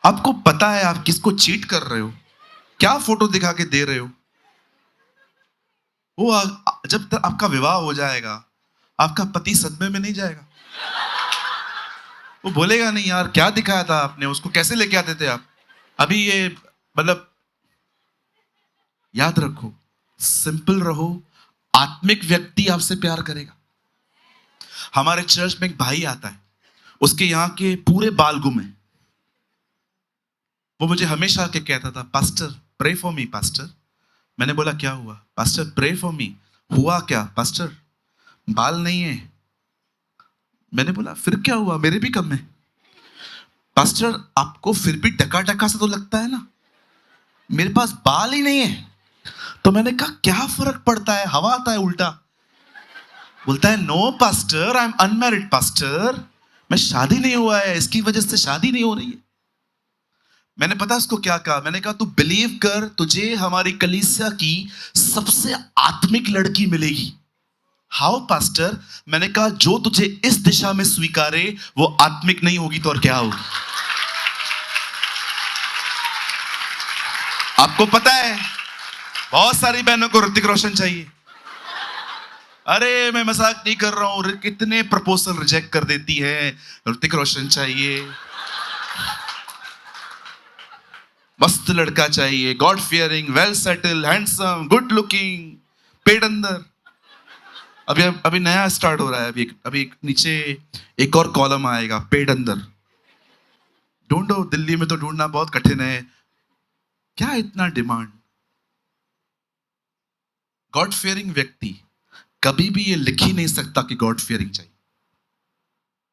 आपको पता है आप किसको चीट कर रहे हो, क्या फोटो दिखा के दे रहे हो? वो जब तक आपका विवाह हो जाएगा, आपका पति सदमे में नहीं जाएगा। वो बोलेगा नहीं यार क्या दिखाया था आपने, उसको कैसे लेके आते थे आप। अभी ये मतलब याद रखो, सिंपल रहो, आत्मिक व्यक्ति आपसे प्यार करेगा। हमारे चर्च में एक भाई आता है, उसके यहाँ के पूरे बाल गुम है। वो मुझे हमेशा आके कहता था, pastor pray for me pastor. मैंने बोला क्या हुआ? Pastor pray for me. हुआ क्या? पास्टर बाल नहीं है। मैंने बोला फिर क्या हुआ, मेरे भी कम है। पास्टर आपको फिर भी टका टका सा तो लगता है ना, मेरे पास बाल ही नहीं है। तो मैंने कहा क्या फर्क पड़ता है, हवा आता है उल्टा। बोलता है no pastor, I am unmarried pastor, मैं शादी नहीं हुआ है, इसकी वजह से शादी नहीं हो रही है। मैंने पता उसको क्या कहा, मैंने कहा तू बिलीव कर, तुझे हमारी कलीसिया की सबसे आत्मिक लड़की मिलेगी। How pastor? मैंने कहा जो तुझे इस दिशा में स्वीकारे वो आत्मिक नहीं होगी तो और क्या होगी? आपको पता है बहुत सारी बहनों को ऋतिक रोशन चाहिए। अरे मैं मजाक नहीं कर रहा हूं, कितने प्रपोजल रिजेक्ट कर देती है, ऋतिक रोशन चाहिए, मस्त लड़का चाहिए, God fearing, well settle, handsome, good looking, पेट अंदर। अभी नया स्टार्ट हो रहा है, अभी नीचे एक और कॉलम आएगा, पेट अंदर। ढूंढो, दिल्ली में तो ढूंढना बहुत कठिन है। क्या इतना डिमांड? गॉड फियरिंग व्यक्ति कभी भी ये लिख ही नहीं सकता कि गॉड फियरिंग चाहिए।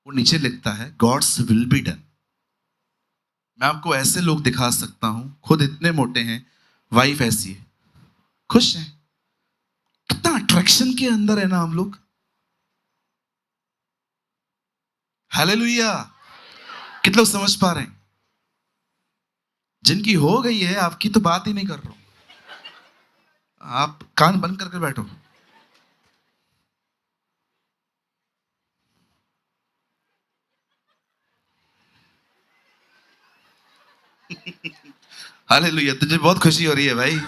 वो नीचे लिखता है गॉड्स विल बी डन। मैं आपको ऐसे लोग दिखा सकता हूं, खुद इतने मोटे हैं, वाइफ ऐसी है, खुश है। कितना अट्रैक्शन के अंदर है ना हम लोग। हालेलुया। कितने लोग समझ पा रहे हैं? जिनकी हो गई है, आपकी तो बात ही नहीं कर रहा हूं, आप कान बंद करके बैठो। हालेलुया, तुझे बहुत खुशी हो रही है भाई,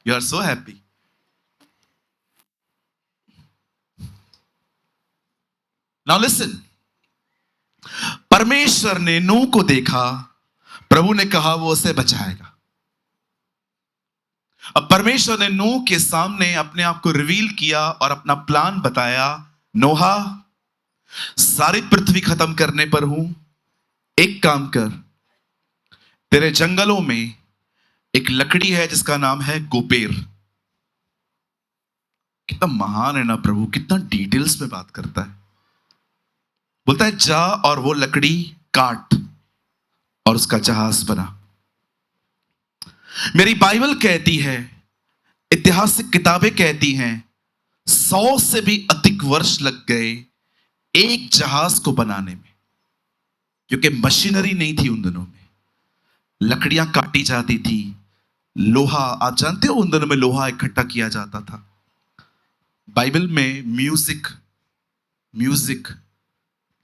you are so happy. Now listen, परमेश्वर ने नूह को देखा, प्रभु ने कहा वो उसे बचाएगा। अब परमेश्वर ने नूह के सामने अपने आप को रिवील किया और अपना प्लान बताया। नोहा, सारी पृथ्वी खत्म करने पर हूं, एक काम कर, तेरे जंगलों में एक लकड़ी है जिसका नाम है गोपेर। कितना महान है ना प्रभु, कितना डिटेल्स में बात करता है। बोलता है जा और वो लकड़ी काट और उसका जहाज बना। मेरी बाइबल कहती है, ऐतिहासिक किताबें कहती हैं, 100 से भी अधिक वर्ष लग गए एक जहाज को बनाने में, क्योंकि मशीनरी नहीं थी उन दिनों में। लकड़ियां काटी जाती थी, लोहा, आप जानते हो उन दिनों में लोहा इकट्ठा किया जाता था। बाइबल में म्यूजिक म्यूजिक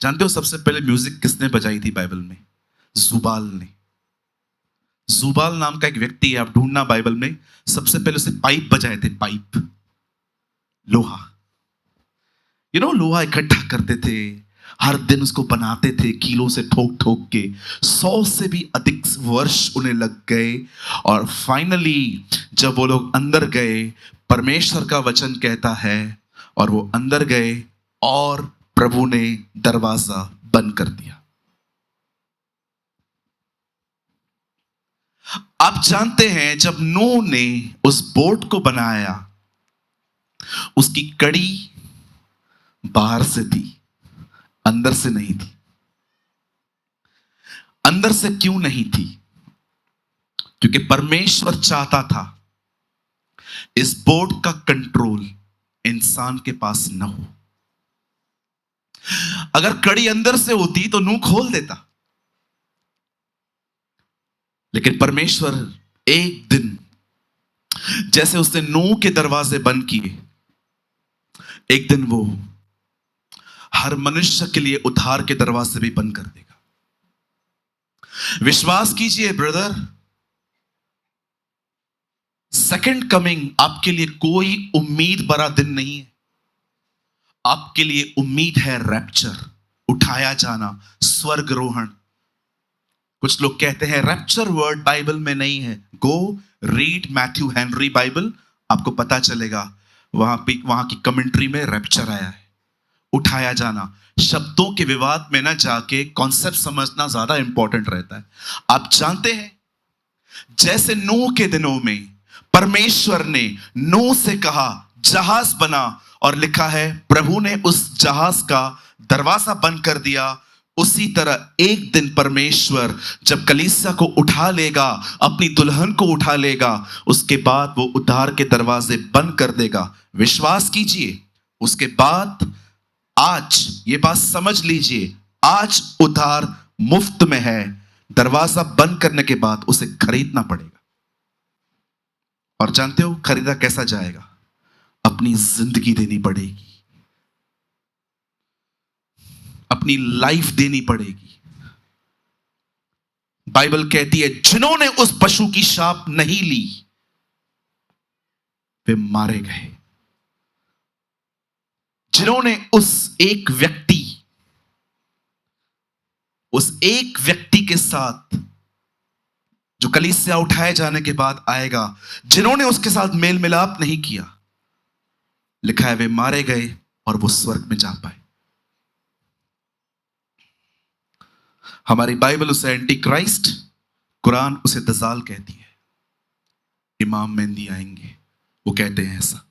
जानते हो सबसे पहले म्यूजिक किसने बजाई थी बाइबल में? जुबाल ने। जुबाल नाम का एक व्यक्ति है, आप ढूंढना बाइबल में, सबसे पहले उसे पाइप बजाए थे, पाइप, लोहा। लोहा इकट्ठा करते थे, हर दिन उसको बनाते थे कीलों से ठोक ठोक के। 100 से भी अधिक वर्ष उन्हें लग गए और फाइनली जब वो लोग अंदर गए, परमेश्वर का वचन कहता है, और वो अंदर गए और प्रभु ने दरवाजा बंद कर दिया। आप जानते हैं जब नूह ने उस बोट को बनाया, उसकी कड़ी बाहर से थी, अंदर से नहीं थी। अंदर से क्यों नहीं थी? क्योंकि परमेश्वर चाहता था इस बोट का कंट्रोल इंसान के पास न हो। अगर कड़ी अंदर से होती तो नूह खोल देता, लेकिन परमेश्वर एक दिन, जैसे उसने नूह के दरवाजे बंद किए, एक दिन वो हर मनुष्य के लिए उद्धार के दरवाजे भी बंद कर देगा। विश्वास कीजिए ब्रदर, सेकंड कमिंग आपके लिए कोई उम्मीद भरा दिन नहीं है। आपके लिए उम्मीद है रैप्चर, उठाया जाना, स्वर्गरोहण। कुछ लोग कहते हैं रैप्चर वर्ड बाइबल में नहीं है। गो रीड मैथ्यू हेनरी बाइबल, आपको पता चलेगा, वहां की कमेंट्री में रैप्चर आया है, उठाया जाना। शब्दों के विवाद में ना जाके कॉन्सेप्ट समझना ज्यादा इंपॉर्टेंट रहता है। आप जानते हैं जैसे नूह के दिनों में परमेश्वर ने नूह से कहा जहाज बना, और लिखा है प्रभु ने उस जहाज का दरवाजा बंद कर दिया, उसी तरह एक दिन परमेश्वर जब कलीसिया को उठा लेगा, अपनी दुल्हन को उठा लेगा, उसके बाद वो उद्धार के दरवाजे बंद कर देगा। विश्वास कीजिए, उसके बाद आज ये बात समझ लीजिए, आज उद्धार मुफ्त में है। दरवाजा बंद करने के बाद उसे खरीदना पड़ेगा। और जानते हो खरीदा कैसा जाएगा? अपनी जिंदगी देनी पड़ेगी, अपनी लाइफ देनी पड़ेगी। बाइबल कहती है जिन्होंने उस पशु की शाप नहीं ली वे मारे गए। जिन्होंने उस एक व्यक्ति के साथ जो कलीसिया उठाए जाने के बाद आएगा, जिन्होंने उसके साथ मेल मिलाप नहीं किया, लिखा है वे मारे गए और वो स्वर्ग में जा पाए। हमारी बाइबल उसे एंटी क्राइस्ट, कुरान उसे दजाल कहती है। इमाम मेहंदी आएंगे, वो कहते हैं ऐसा।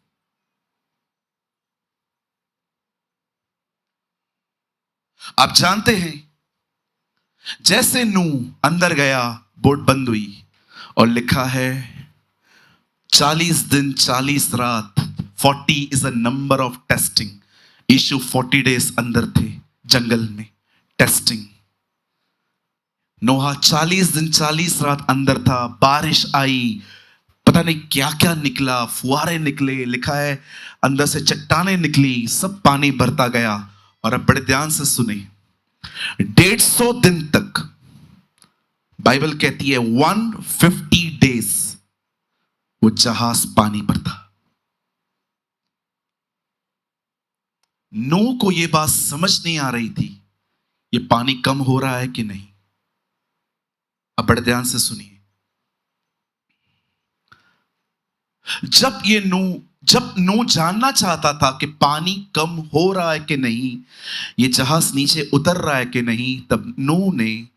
आप जानते हैं जैसे नूह अंदर गया, बोट बंद हुई और लिखा है 40 दिन 40 रात, 40 is a number of testing. यीशु 40 डेज अंदर थे जंगल में, टेस्टिंग। नोहा 40 दिन 40 रात अंदर था, बारिश आई, पता नहीं क्या क्या निकला, फुहारे निकले, लिखा है अंदर से चट्टानें निकली, सब पानी भरता गया। और अब बड़े ध्यान से सुने, 150 दिन तक बाइबल कहती है 150 डेज वो जहाज पानी पर था। नूह को यह बात समझ नहीं आ रही थी ये पानी कम हो रहा है कि नहीं। अब बड़े ध्यान से सुनिए, जब नूह जानना चाहता था कि पानी कम हो रहा है कि नहीं, ये जहाज नीचे उतर रहा है कि नहीं, तब नूह ने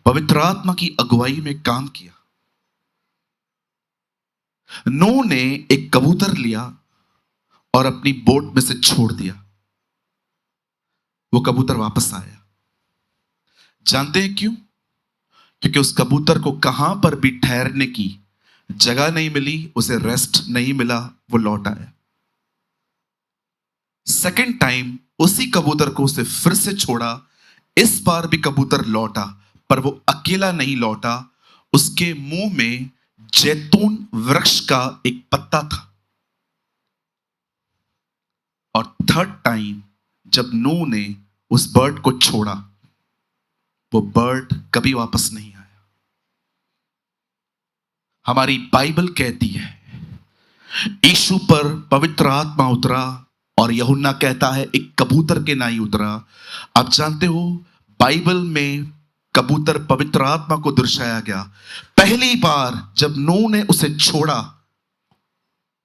पवित्र आत्मा की अगुवाई में काम किया। नूह ने एक कबूतर लिया और अपनी बोट में से छोड़ दिया। वो कबूतर वापस आया। जानते हैं क्यों? क्योंकि उस कबूतर को कहां पर भी ठहरने की जगह नहीं मिली, उसे रेस्ट नहीं मिला, वो लौट आया। सेकेंड टाइम उसी कबूतर को उसे फिर से छोड़ा। इस बार भी कबूतर लौटा, पर वो अकेला नहीं लौटा, उसके मुंह में जैतून वृक्ष का एक पत्ता था। और थर्ड टाइम जब नूह ने उस बर्ड को छोड़ा, वो बर्ड कभी वापस नहीं आया। हमारी बाइबल कहती है यीशु पर पवित्र आत्मा उतरा, और यूहन्ना कहता है एक कबूतर के नाई उतरा। आप जानते हो बाइबल में कबूतर पवित्र आत्मा को दर्शाया गया। पहली बार जब नूह ने उसे छोड़ा,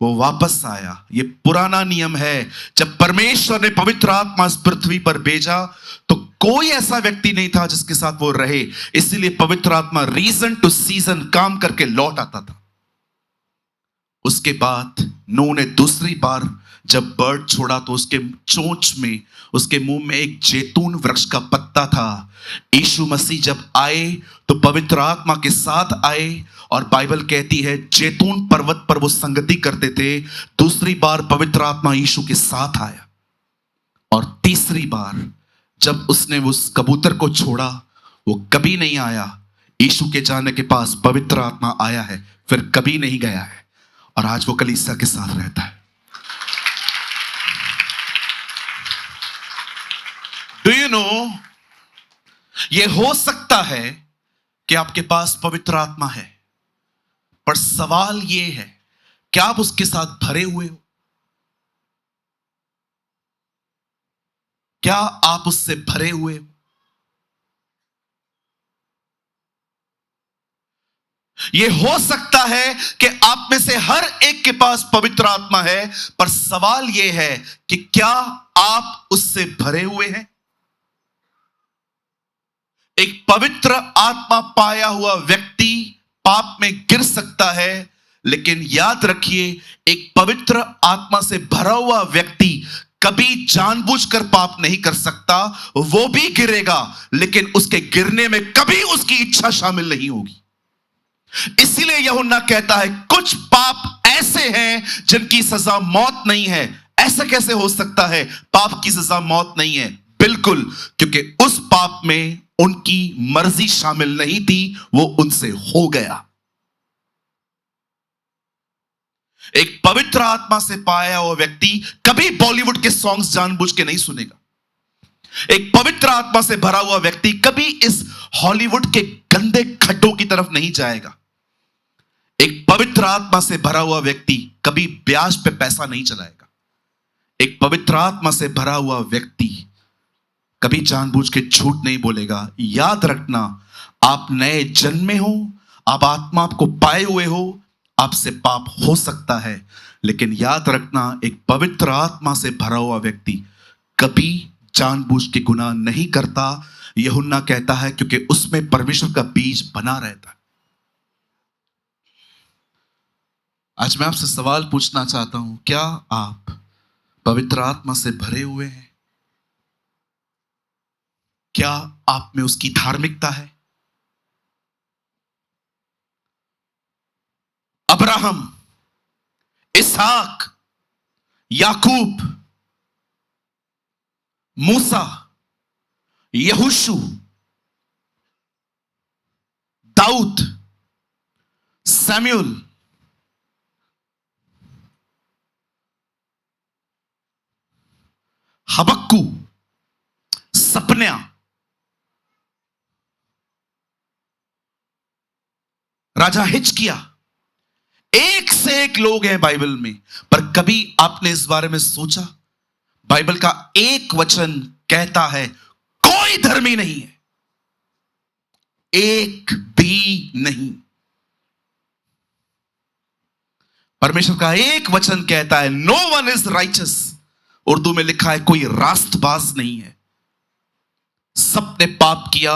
वो वापस आया। ये पुराना नियम है, जब परमेश्वर ने पवित्र आत्मा इस पृथ्वी पर भेजा तो कोई ऐसा व्यक्ति नहीं था जिसके साथ वो रहे। इसीलिए पवित्र आत्मा रीजन टू सीजन काम करके लौट आता था। उसके बाद नूह ने दूसरी बार जब बर्ड छोड़ा तो उसके चोंच में, उसके मुंह में एक जैतून वृक्ष का पत्ता था। यीशु मसीह जब आए तो पवित्र आत्मा के साथ आए, और बाइबल कहती है जैतून पर्वत पर वो संगति करते थे। दूसरी बार पवित्र आत्मा यीशु के साथ आया, और तीसरी बार जब उसने उस कबूतर को छोड़ा, वो कभी नहीं आया। यीशु के जाने के पास पवित्र आत्मा आया है, फिर कभी नहीं गया है, और आज वो कलीसिया के साथ रहता है। डू यू नो, ये हो सकता है कि आपके पास पवित्र आत्मा है, पर सवाल ये है क्या आप उसके साथ भरे हुए हो? क्या आप उससे भरे हुए हो? ये हो सकता है कि आप में से हर एक के पास पवित्र आत्मा है, पर सवाल यह है कि क्या आप उससे भरे हुए हैं? एक पवित्र आत्मा पाया हुआ व्यक्ति पाप में गिर सकता है, लेकिन याद रखिए एक पवित्र आत्मा से भरा हुआ व्यक्ति कभी जानबूझकर पाप नहीं कर सकता। वो भी गिरेगा, लेकिन उसके गिरने में कभी उसकी इच्छा शामिल नहीं होगी। इसीलिए यूहन्ना कहता है कुछ पाप ऐसे हैं जिनकी सजा मौत नहीं है। ऐसा कैसे हो सकता है पाप की सजा मौत नहीं है? बिल्कुल, क्योंकि उस पाप में उनकी मर्जी शामिल नहीं थी, वो उनसे हो गया। एक पवित्र आत्मा से पाया हुआ व्यक्ति कभी बॉलीवुड के सॉन्ग्स जानबूझ के नहीं सुनेगा। एक पवित्र आत्मा से भरा हुआ व्यक्ति कभी इस हॉलीवुड के गंदे खड्डों की तरफ नहीं जाएगा। एक पवित्र आत्मा से भरा हुआ व्यक्ति कभी ब्याज पे पैसा नहीं चलाएगा। एक पवित्र आत्मा से भरा हुआ व्यक्ति कभी जानबूझ के झूठ नहीं बोलेगा। याद रखना, आप नए जन्मे हो, आप आत्मा को पाए हुए हो, आपसे पाप हो सकता है, लेकिन याद रखना एक पवित्र आत्मा से भरा हुआ व्यक्ति कभी जानबूझ के गुनाह नहीं करता। यूहन्ना कहता है क्योंकि उसमें परमेश्वर का बीज बना रहता है। आज मैं आपसे सवाल पूछना चाहता हूं, क्या आप पवित्र आत्मा से भरे हुए हैं? क्या आप में उसकी धार्मिकता है? अब्राहम, इसहाक, याकूब, मूसा, यहोशू, दाऊद, सैमुअल, हबक्कू, सपन्या, राजा हिजकिया, एक से एक लोग हैं बाइबल में, पर कभी आपने इस बारे में सोचा? बाइबल का एक वचन कहता है कोई धर्मी नहीं है, एक भी नहीं। परमेश्वर का एक वचन कहता है, no one is righteous. Urdu में लिखा है, कोई रास्तबाज नहीं है। सब ने पाप किया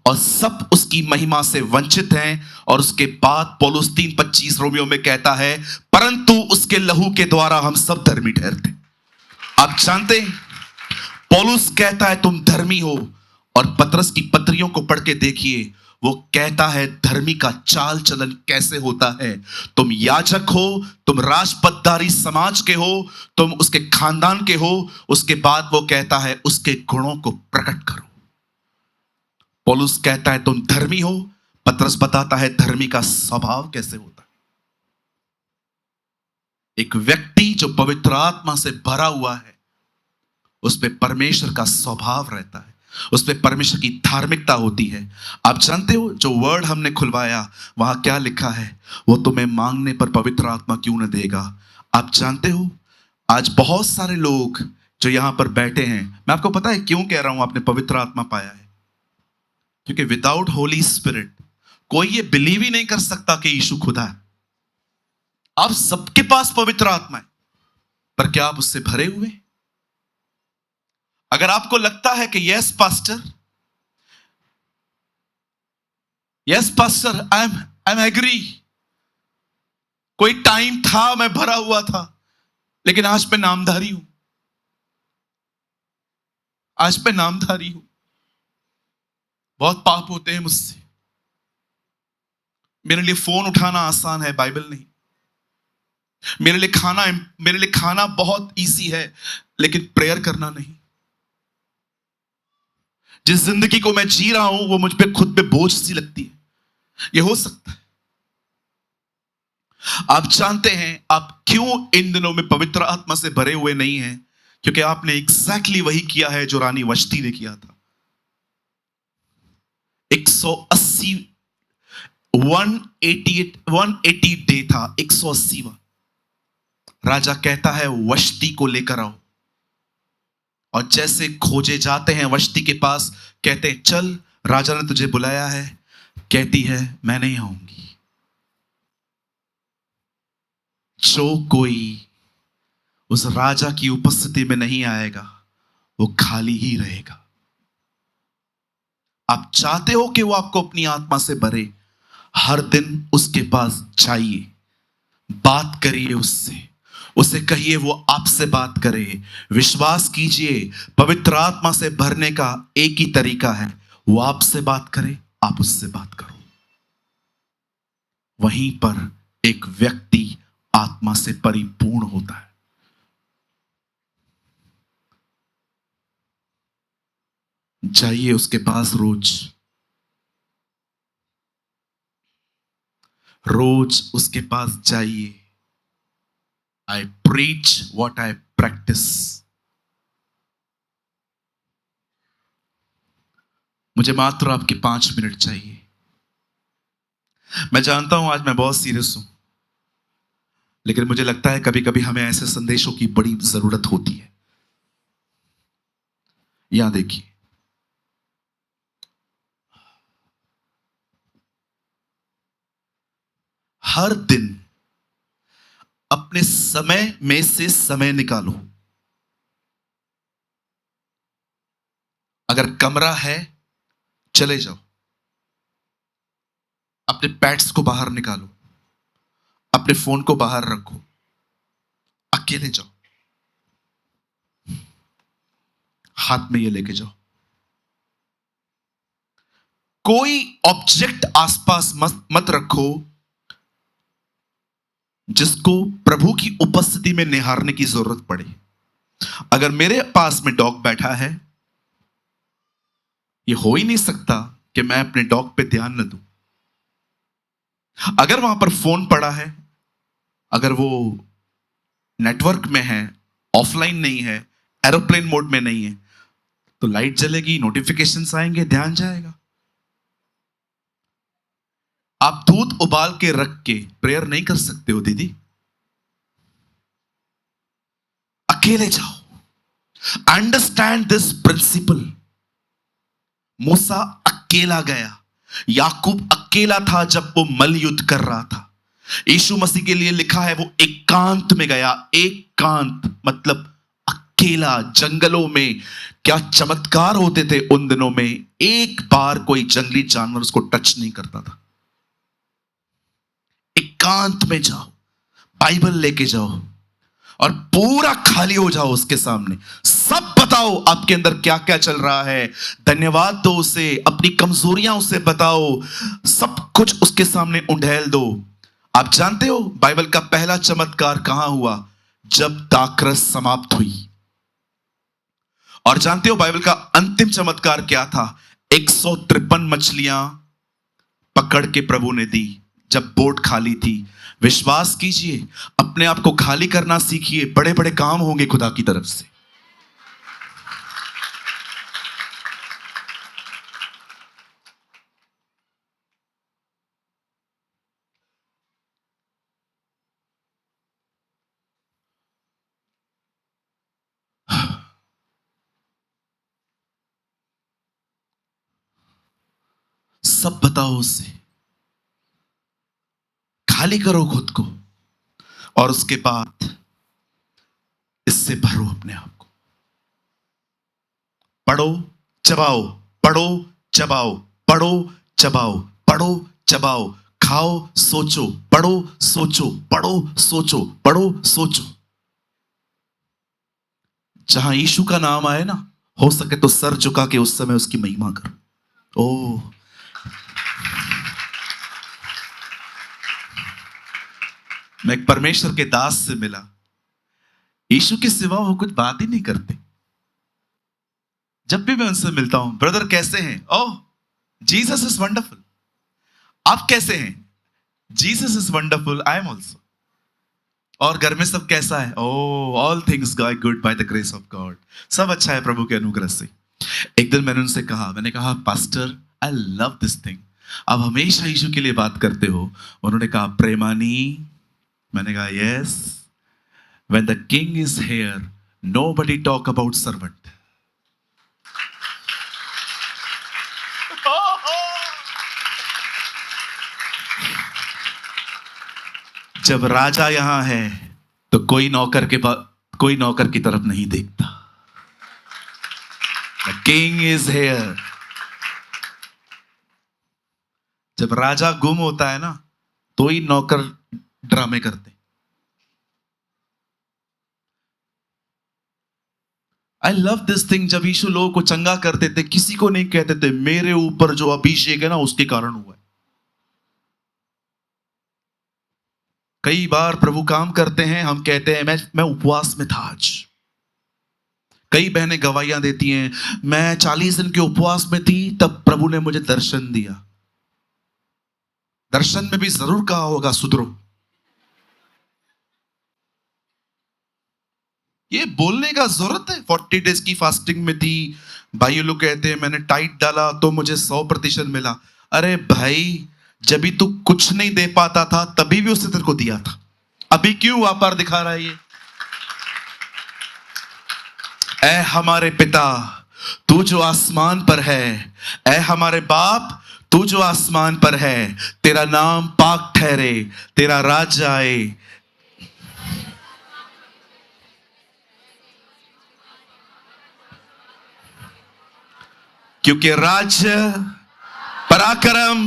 और सब उसकी महिमा से वंचित हैं। और उसके बाद पौलुस 3:25 रोमियो में कहता है, परंतु उसके लहू के द्वारा हम सब धर्मी ठहरते। आप जानते हैं, पौलुस कहता है तुम धर्मी हो, और पतरस की पत्रियों को पढ़ के देखिए, वो कहता है धर्मी का चाल चलन कैसे होता है। तुम याजक हो, तुम राजपदधारी समाज के हो, तुम उसके खानदान के हो। उसके बाद वो कहता है उसके गुणों को प्रकट करो। पौलुस कहता है तुम धर्मी हो, पतरस बताता है धर्मी का स्वभाव कैसे होता है। एक व्यक्ति जो पवित्र आत्मा से भरा हुआ है, उस पे परमेश्वर का स्वभाव रहता है, उस पे परमेश्वर की धार्मिकता होती है। आप जानते हो, जो वर्ड हमने खुलवाया वहां क्या लिखा है, वो तुम्हें मांगने पर पवित्र आत्मा क्यों न देगा। आप जानते हो, आज बहुत सारे लोग जो यहां पर बैठे हैं, मैं आपको पता है क्यों कह रहा हूं आपने पवित्र आत्मा पाया है, क्योंकि विदाउट होली स्पिरिट कोई ये बिलीव ही नहीं कर सकता कि यीशु खुदा है। आप सबके पास पवित्र आत्मा है, पर क्या आप उससे भरे हुए? अगर आपको लगता है कि yes pastor, I am agree, कोई टाइम था मैं भरा हुआ था, लेकिन आज मैं नामधारी हूं, आज मैं नामधारी हूं, बहुत पाप होते हैं मुझसे, मेरे लिए फोन उठाना आसान है, बाइबल नहीं। मेरे लिए खाना बहुत इजी है, लेकिन प्रेयर करना नहीं। जिस जिंदगी को मैं जी रहा हूं वो मुझ पे खुद पे बोझ सी लगती है। ये हो सकता है। आप जानते हैं आप क्यों इन दिनों में पवित्र आत्मा से भरे हुए नहीं हैं? क्योंकि आपने एग्जैक्टली वही किया है जो रानी वष्टी ने किया था। 180 डे था, 180वां। राजा कहता है वष्टी को लेकर आओ, और जैसे खोजे जाते हैं वष्टी के पास, कहते हैं चल, राजा ने तुझे बुलाया है। कहती है मैं नहीं आऊंगी। जो कोई उस राजा की उपस्थिति में नहीं आएगा वो खाली ही रहेगा। आप चाहते हो कि वो आपको अपनी आत्मा से भरे, हर दिन उसके पास जाइए, बात करिए उससे, उसे कहिए वो आपसे बात करे। विश्वास कीजिए, पवित्र आत्मा से भरने का एक ही तरीका है, वो आपसे बात करे, आप उससे बात करो। वहीं पर एक व्यक्ति आत्मा से परिपूर्ण होता है। जाइए उसके पास रोज उसके पास जाइए। I preach what I practice. मुझे मात्र आपके 5 मिनट चाहिए। मैं जानता हूं आज मैं बहुत सीरियस हूं, लेकिन मुझे लगता है कभी कभी हमें ऐसे संदेशों की बड़ी जरूरत होती है। यहां देखिए, हर दिन अपने समय में से समय निकालो। अगर कमरा है चले जाओ, अपने पैड्स को बाहर निकालो, अपने फोन को बाहर रखो, अकेले जाओ, हाथ में ये लेके जाओ। कोई ऑब्जेक्ट आसपास मत रखो जिसको प्रभु की उपस्थिति में निहारने की जरूरत पड़े। अगर मेरे पास में डॉग बैठा है, ये हो ही नहीं सकता कि मैं अपने डॉग पे ध्यान न दूं। अगर वहां पर फोन पड़ा है, अगर वो नेटवर्क में है, ऑफलाइन नहीं है, एरोप्लेन मोड में नहीं है, तो लाइट जलेगी, नोटिफिकेशंस आएंगे, ध्यान जाएगा। आप दूध उबाल के रख के प्रेयर नहीं कर सकते हो दीदी। अकेले जाओ। Understand this principle. मूसा अकेला गया, याकूब अकेला था जब वो मल युद्ध कर रहा था। यीशु मसीह के लिए लिखा है वो एकांत में गया। एकांत मतलब अकेला, जंगलों में। क्या चमत्कार होते थे उन दिनों में। एक बार कोई जंगली जानवर उसको टच नहीं करता था। एकांत में जाओ, बाइबल लेके जाओ और पूरा खाली हो जाओ उसके सामने। सब बताओ आपके अंदर क्या क्या चल रहा है। धन्यवाद दो उसे, अपनी कमजोरियां उसे बताओ, सब कुछ उसके सामने उंडेल दो। आप जानते हो बाइबल का पहला चमत्कार कहां हुआ? जब दाखरस समाप्त हुई। और जानते हो बाइबल का अंतिम चमत्कार क्या था? 153 मछलियां पकड़ के प्रभु ने दी जब बोट खाली थी। विश्वास कीजिए, अपने आप को खाली करना सीखिए, बड़े बड़े काम होंगे खुदा की तरफ से। सब बताओ उससे, खाली करो खुद को और उसके बाद इससे भरो अपने आप को। पढ़ो चबाओ, पढ़ो चबाओ, पढ़ो चबाओ, पढ़ो चबाओ, खाओ सोचो, पढ़ो सोचो, पढ़ो सोचो, पढ़ो सोचो। जहां यीशु का नाम आए ना, हो सके तो सर झुका के उस समय उसकी महिमा करो। ओ मैं एक परमेश्वर के दास से मिला, यीशु के सिवा वो कुछ बात ही नहीं करते। जब भी मैं उनसे मिलता हूं, ब्रदर कैसे हैं? Oh Jesus is wonderful. आप कैसे हैं? Jesus is wonderful, I am also. और घर में सब कैसा है? Oh all things go good by the grace of God. सब अच्छा है प्रभु के अनुग्रह से। एक दिन मैंने उनसे कहा, मैंने कहा pastor I love this thing, आप हमेशा यीशु के लिए बात करते हो। उन्होंने कहा प्रेमानी। मैंने कहा yes, when the king is here nobody talk about servant. जब राजा यहां है तो कोई नौकर की तरफ नहीं देखता। The king is here. जब राजा गुम होता है ना, तो ही नौकर ड्रामे करते। I love this thing. जब यीशु लोगों को चंगा करते थे, किसी को नहीं कहते थे मेरे ऊपर जो अभिषेक है ना उसके कारण हुआ है। कई बार प्रभु काम करते हैं, हम कहते हैं मैं उपवास में था आज। कई बहनें गवाहियां देती हैं, मैं 40 दिन के उपवास में थी, तब प्रभु ने मुझे दर्शन दिया। दर्शन में भी जरूर कहा होगा सुधरो। ये बोलने का जरूरत है? 40 डेज की फास्टिंग में थी, भाई लोग कहते हैं मैंने टाइट डाला तो मुझे 100% मिला। अरे भाई, जब भी तू कुछ नहीं दे पाता था तभी भी उसने तेरे को दिया था। अभी क्यों व्यापार दिखा रहा है ये? ऐ हमारे पिता तू जो आसमान पर है, ऐ हमारे बाप तू जो आसमान पर है, तेरा नाम पाक ठहरे, तेरा राज्य आए। क्योंकि राज्य, पराक्रम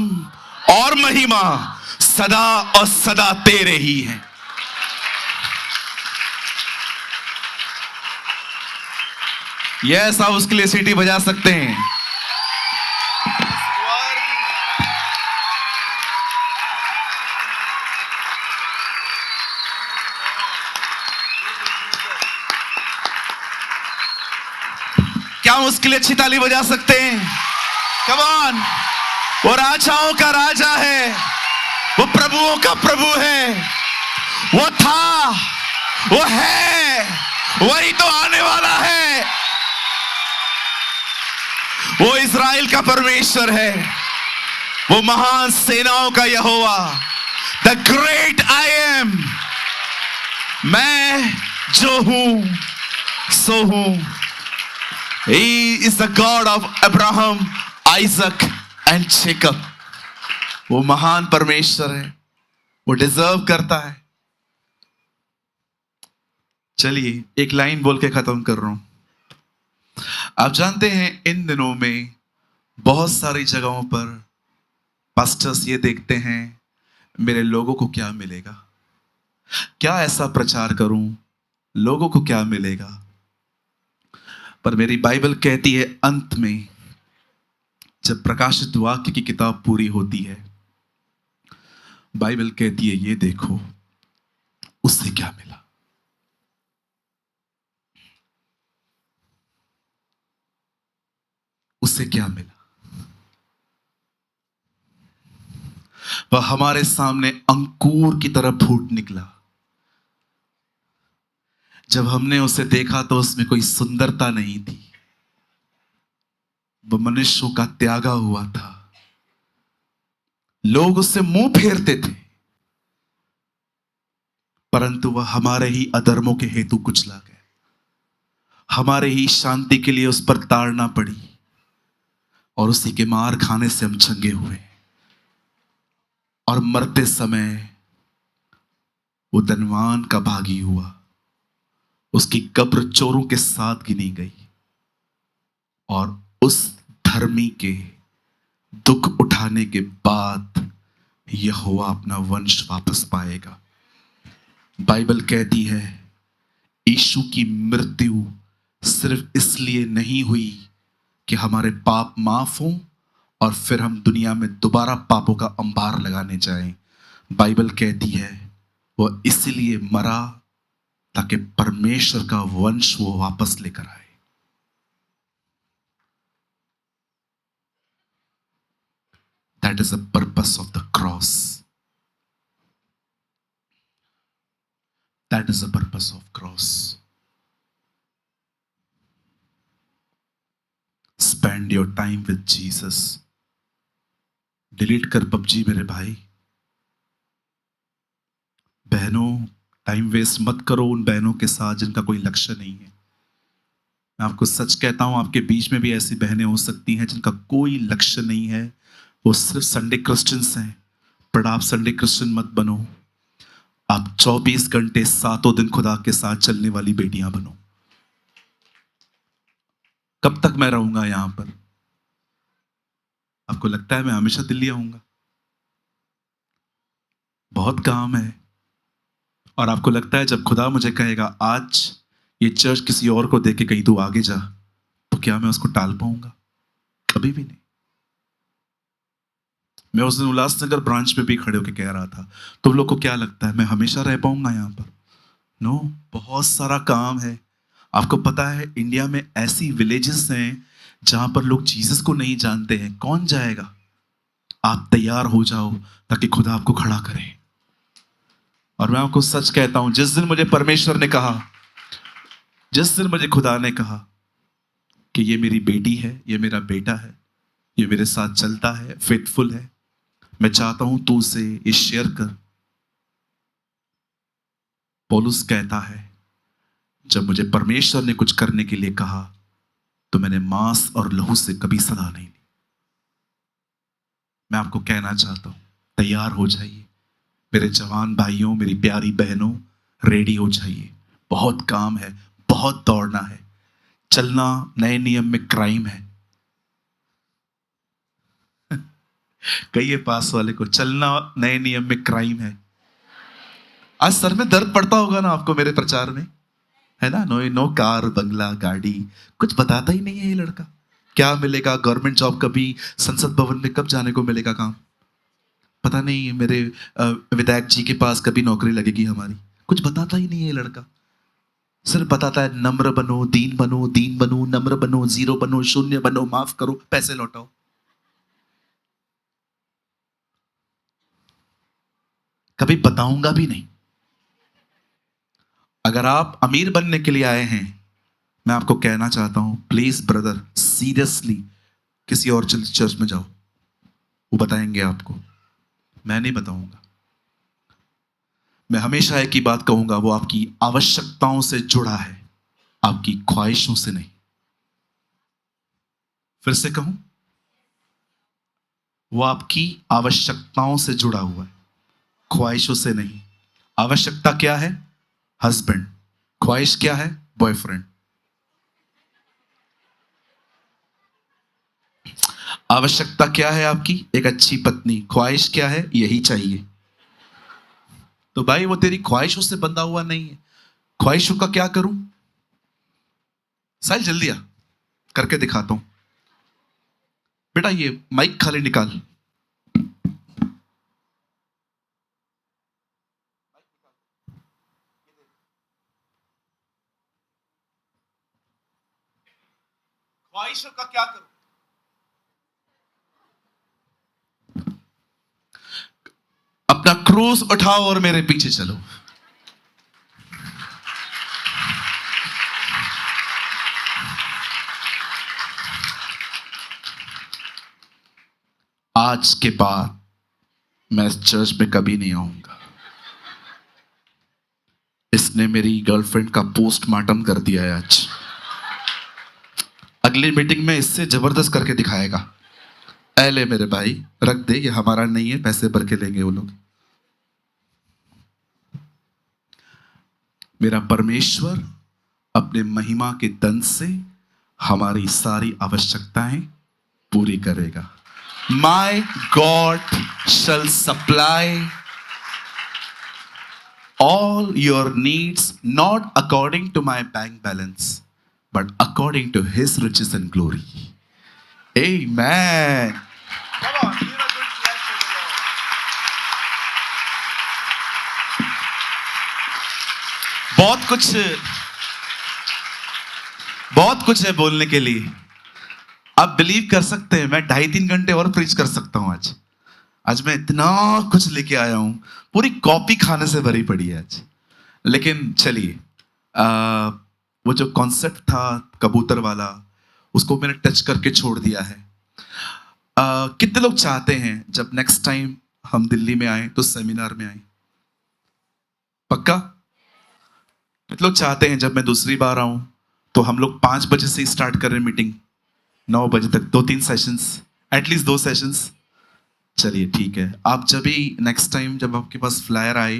और महिमा सदा और सदा तेरे ही हैं। यस, आप उसके लिए सीटी बजा सकते हैं। क्या हम उसके लिए अच्छी ताली बजा सकते हैं? Come on. वो राजाओं का राजा है, वो प्रभुओं का प्रभु है। वो था, वो है, वही तो आने वाला है। वो इज़राइल का परमेश्वर है, वो महान सेनाओं का यहोवा, द ग्रेट आई एम। मैं जो हूं सो हूं। He is the God of Abraham, Isaac and Jacob. वो महान परमेश्वर है, वो डिजर्व करता है। चलिए एक लाइन बोल के खत्म कर रहा हूं। आप जानते हैं इन दिनों में बहुत सारी जगहों पर पास्टर्स ये देखते हैं मेरे लोगों को क्या मिलेगा, क्या ऐसा प्रचार करूं, लोगों को क्या मिलेगा। पर मेरी बाइबल कहती है अंत में जब प्रकाशित वाक्य की किताब पूरी होती है, बाइबल कहती है ये देखो उससे क्या मिला। उससे क्या मिला? वह हमारे सामने अंकुर की तरह फूट निकला। जब हमने उसे देखा तो उसमें कोई सुंदरता नहीं थी, वह मनुष्यों का त्यागा हुआ था। लोग उससे मुंह फेरते थे, परंतु वह हमारे ही अधर्मों के हेतु कुचला गया। हमारे ही शांति के लिए उस पर ताड़ना पड़ी और उसी के मार खाने से हम चंगे हुए। और मरते समय वो धनवान का भागी हुआ, उसकी कब्र चोरों के साथ गिनी गई और उस धर्मी के दुख उठाने के बाद यहोवा अपना वंश वापस पाएगा। बाइबल कहती है यीशु की मृत्यु सिर्फ इसलिए नहीं हुई कि हमारे पाप माफ हों और फिर हम दुनिया में दोबारा पापों का अंबार लगाने जाएं। बाइबल कहती है वह इसलिए मरा ताकि परमेश्वर का वंश वो वापस लेकर आए। That is the purpose of the cross. That is the purpose of cross. Spend your time with Jesus. Delete कर पबजी मेरे भाई बहनों, टाइम वेस्ट मत करो उन बहनों के साथ जिनका कोई लक्ष्य नहीं है। मैं आपको सच कहता हूं, आपके बीच में भी ऐसी बहनें हो सकती हैं जिनका कोई लक्ष्य नहीं है, वो सिर्फ संडे क्रिश्चियंस हैं। पर आप संडे क्रिश्चियन मत बनो, आप 24 घंटे सातों दिन खुदा के साथ चलने वाली बेटियां बनो। कब तक मैं रहूंगा यहां पर? आपको लगता है मैं हमेशा दिल्ली आऊंगा? बहुत काम है। और आपको लगता है जब खुदा मुझे कहेगा आज ये चर्च किसी और को देके कहीं तू आगे जा, तो क्या मैं उसको टाल पाऊंगा? कभी भी नहीं। मैं उस दिन उल्लासनगर ब्रांच पे भी खड़े होकर कह रहा था, तुम लोग को क्या लगता है मैं हमेशा रह पाऊंगा यहां पर? नो, बहुत सारा काम है। आपको पता है इंडिया में ऐसी विलेजेस हैं जहां पर लोग जीसस को नहीं जानते हैं। कौन जाएगा? आप तैयार हो जाओ ताकि खुदा आपको खड़ा करे। और मैं आपको सच कहता हूं, जिस दिन मुझे परमेश्वर ने कहा, जिस दिन मुझे खुदा ने कहा कि ये मेरी बेटी है, ये मेरा बेटा है, ये मेरे साथ चलता है, फेथफुल है, मैं चाहता हूं तू उसे ये शेयर कर। पौलुस कहता है जब मुझे परमेश्वर ने कुछ करने के लिए कहा तो मैंने मांस और लहू से कभी सलाह नहीं ली। मैं आपको कहना चाहता हूं, तैयार हो जाइए मेरे जवान भाइयों, मेरी प्यारी बहनों, रेडी हो जाइए। बहुत काम है, बहुत दौड़ना है। चलना नए नियम में क्राइम है। कहिए पास वाले को, चलना नए नियम में क्राइम है। आज सर में दर्द पड़ता होगा ना आपको मेरे प्रचार में, है ना? नो नो कार, बंगला, गाड़ी, कुछ बताता ही नहीं है ये लड़का। क्या मिलेगा गवर्नमेंट जॉब, कभी संसद भवन में कब जाने को मिलेगा काम, पता नहीं। मेरे विधायक जी के पास कभी नौकरी लगेगी हमारी, कुछ बताता ही नहीं है ये लड़का। सिर्फ बताता है नम्र बनो, दीन बनो, दीन बनो, नम्र बनो, जीरो बनो, शून्य बनो, माफ करो, पैसे लौटाओ। कभी बताऊंगा भी नहीं। अगर आप अमीर बनने के लिए आए हैं, मैं आपको कहना चाहता हूं, प्लीज ब्रदर, सीरियसली किसी और चर्च में जाओ, वो बताएंगे आपको। मैं नहीं बताऊंगा। मैं हमेशा एक ही बात कहूंगा, वो आपकी आवश्यकताओं से जुड़ा है, आपकी ख्वाहिशों से नहीं। फिर से कहूं, वो आपकी आवश्यकताओं से जुड़ा हुआ है, ख्वाहिशों से नहीं। आवश्यकता क्या है? हस्बैंड। ख्वाहिश क्या है? बॉयफ्रेंड। आवश्यकता क्या है आपकी? एक अच्छी पत्नी। ख्वाहिश क्या है? यही चाहिए। तो भाई वो तेरी ख्वाहिशों से बंधा हुआ नहीं है। ख्वाहिशों का क्या करूं? साहिल जल्दी आ, करके दिखाता हूं। बेटा ये माइक खाली निकाल। ख्वाहिशों का क्या करूं? अपना क्रूज उठाओ और मेरे पीछे चलो। आज के बाद मैं इस चर्च में कभी नहीं आऊंगा। इसने मेरी गर्लफ्रेंड का पोस्टमार्टम कर दिया है आज। अगली मीटिंग में इससे जबरदस्त करके दिखाएगा। ले मेरे भाई, रख दे, ये हमारा नहीं है, पैसे भर के लेंगे वो लोग। मेरा परमेश्वर अपने महिमा के धन से हमारी सारी आवश्यकताएं पूरी करेगा। My God shall supply all your needs, not according to my bank balance, but according to His riches and glory. Amen. Come on, give a good clap for the Lord. बहुत कुछ है बोलने के लिए। आप बिलीव कर सकते हैं मैं 2.5-3 घंटे और प्रीच कर सकता हूं आज मैं इतना कुछ लेके आया हूं, पूरी कॉपी खाने से भरी पड़ी है आज। लेकिन चलिए, वो जो कॉन्सेप्ट था कबूतर वाला, उसको मैंने टच करके छोड़ दिया है। कितने लोग चाहते हैं जब नेक्स्ट टाइम हम दिल्ली में आए तो सेमिनार में आए? पक्का? कितने लोग चाहते हैं जब मैं दूसरी बार आऊं तो हम लोग 5 बजे से स्टार्ट करें मीटिंग, 9 बजे तक 2-3 सेशंस, एटलीस्ट 2 सेशंस? चलिए ठीक है। आप जब भी नेक्स्ट टाइम जब आपके पास फ्लायर आए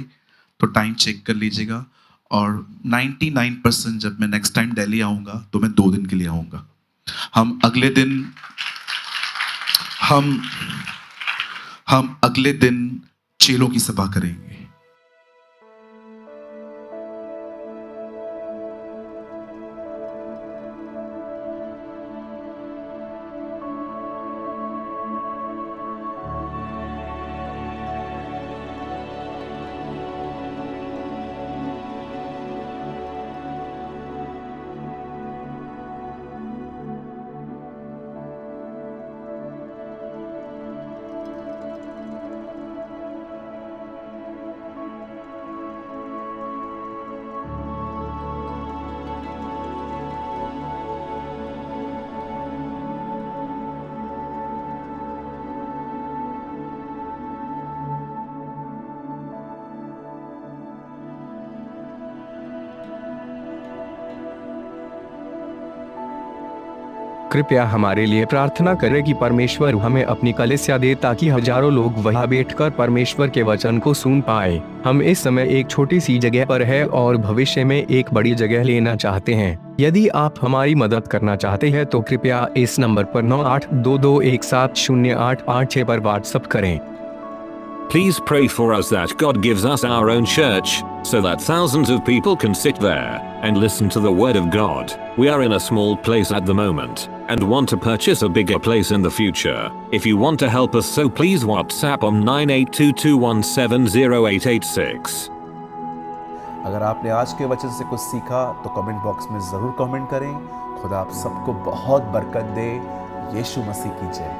तो टाइम चेक कर लीजिएगा। और 99% जब मैं नेक्स्ट टाइम दिल्ली आऊँगा तो मैं 2 दिन के लिए आऊँगा। हम अगले दिन चेलों की सभा करेंगे। कृपया हमारे लिए प्रार्थना करें कि परमेश्वर हमें अपनी कलीसिया दे ताकि हजारों लोग वहां बैठकर परमेश्वर के वचन को सुन पाए। हम इस समय एक छोटी सी जगह पर है और भविष्य में एक बड़ी जगह लेना चाहते हैं। यदि आप हमारी मदद करना चाहते हैं तो कृपया इस नंबर पर 9822170856 पर व्हाट्सएप करें। Please pray for us that God gives us our own church, so that thousands of people can sit there and listen to the word of God. We are in a small place at the moment and want to purchase a bigger place in the future. If you want to help us, so please WhatsApp on 9822170886. अगर आपने आज के वचन से कुछ सीखा तो comment box में ज़रूर कमेंट करें। खुदा आप सबको बहुत बरकत दे। यीशु मसीह की जय।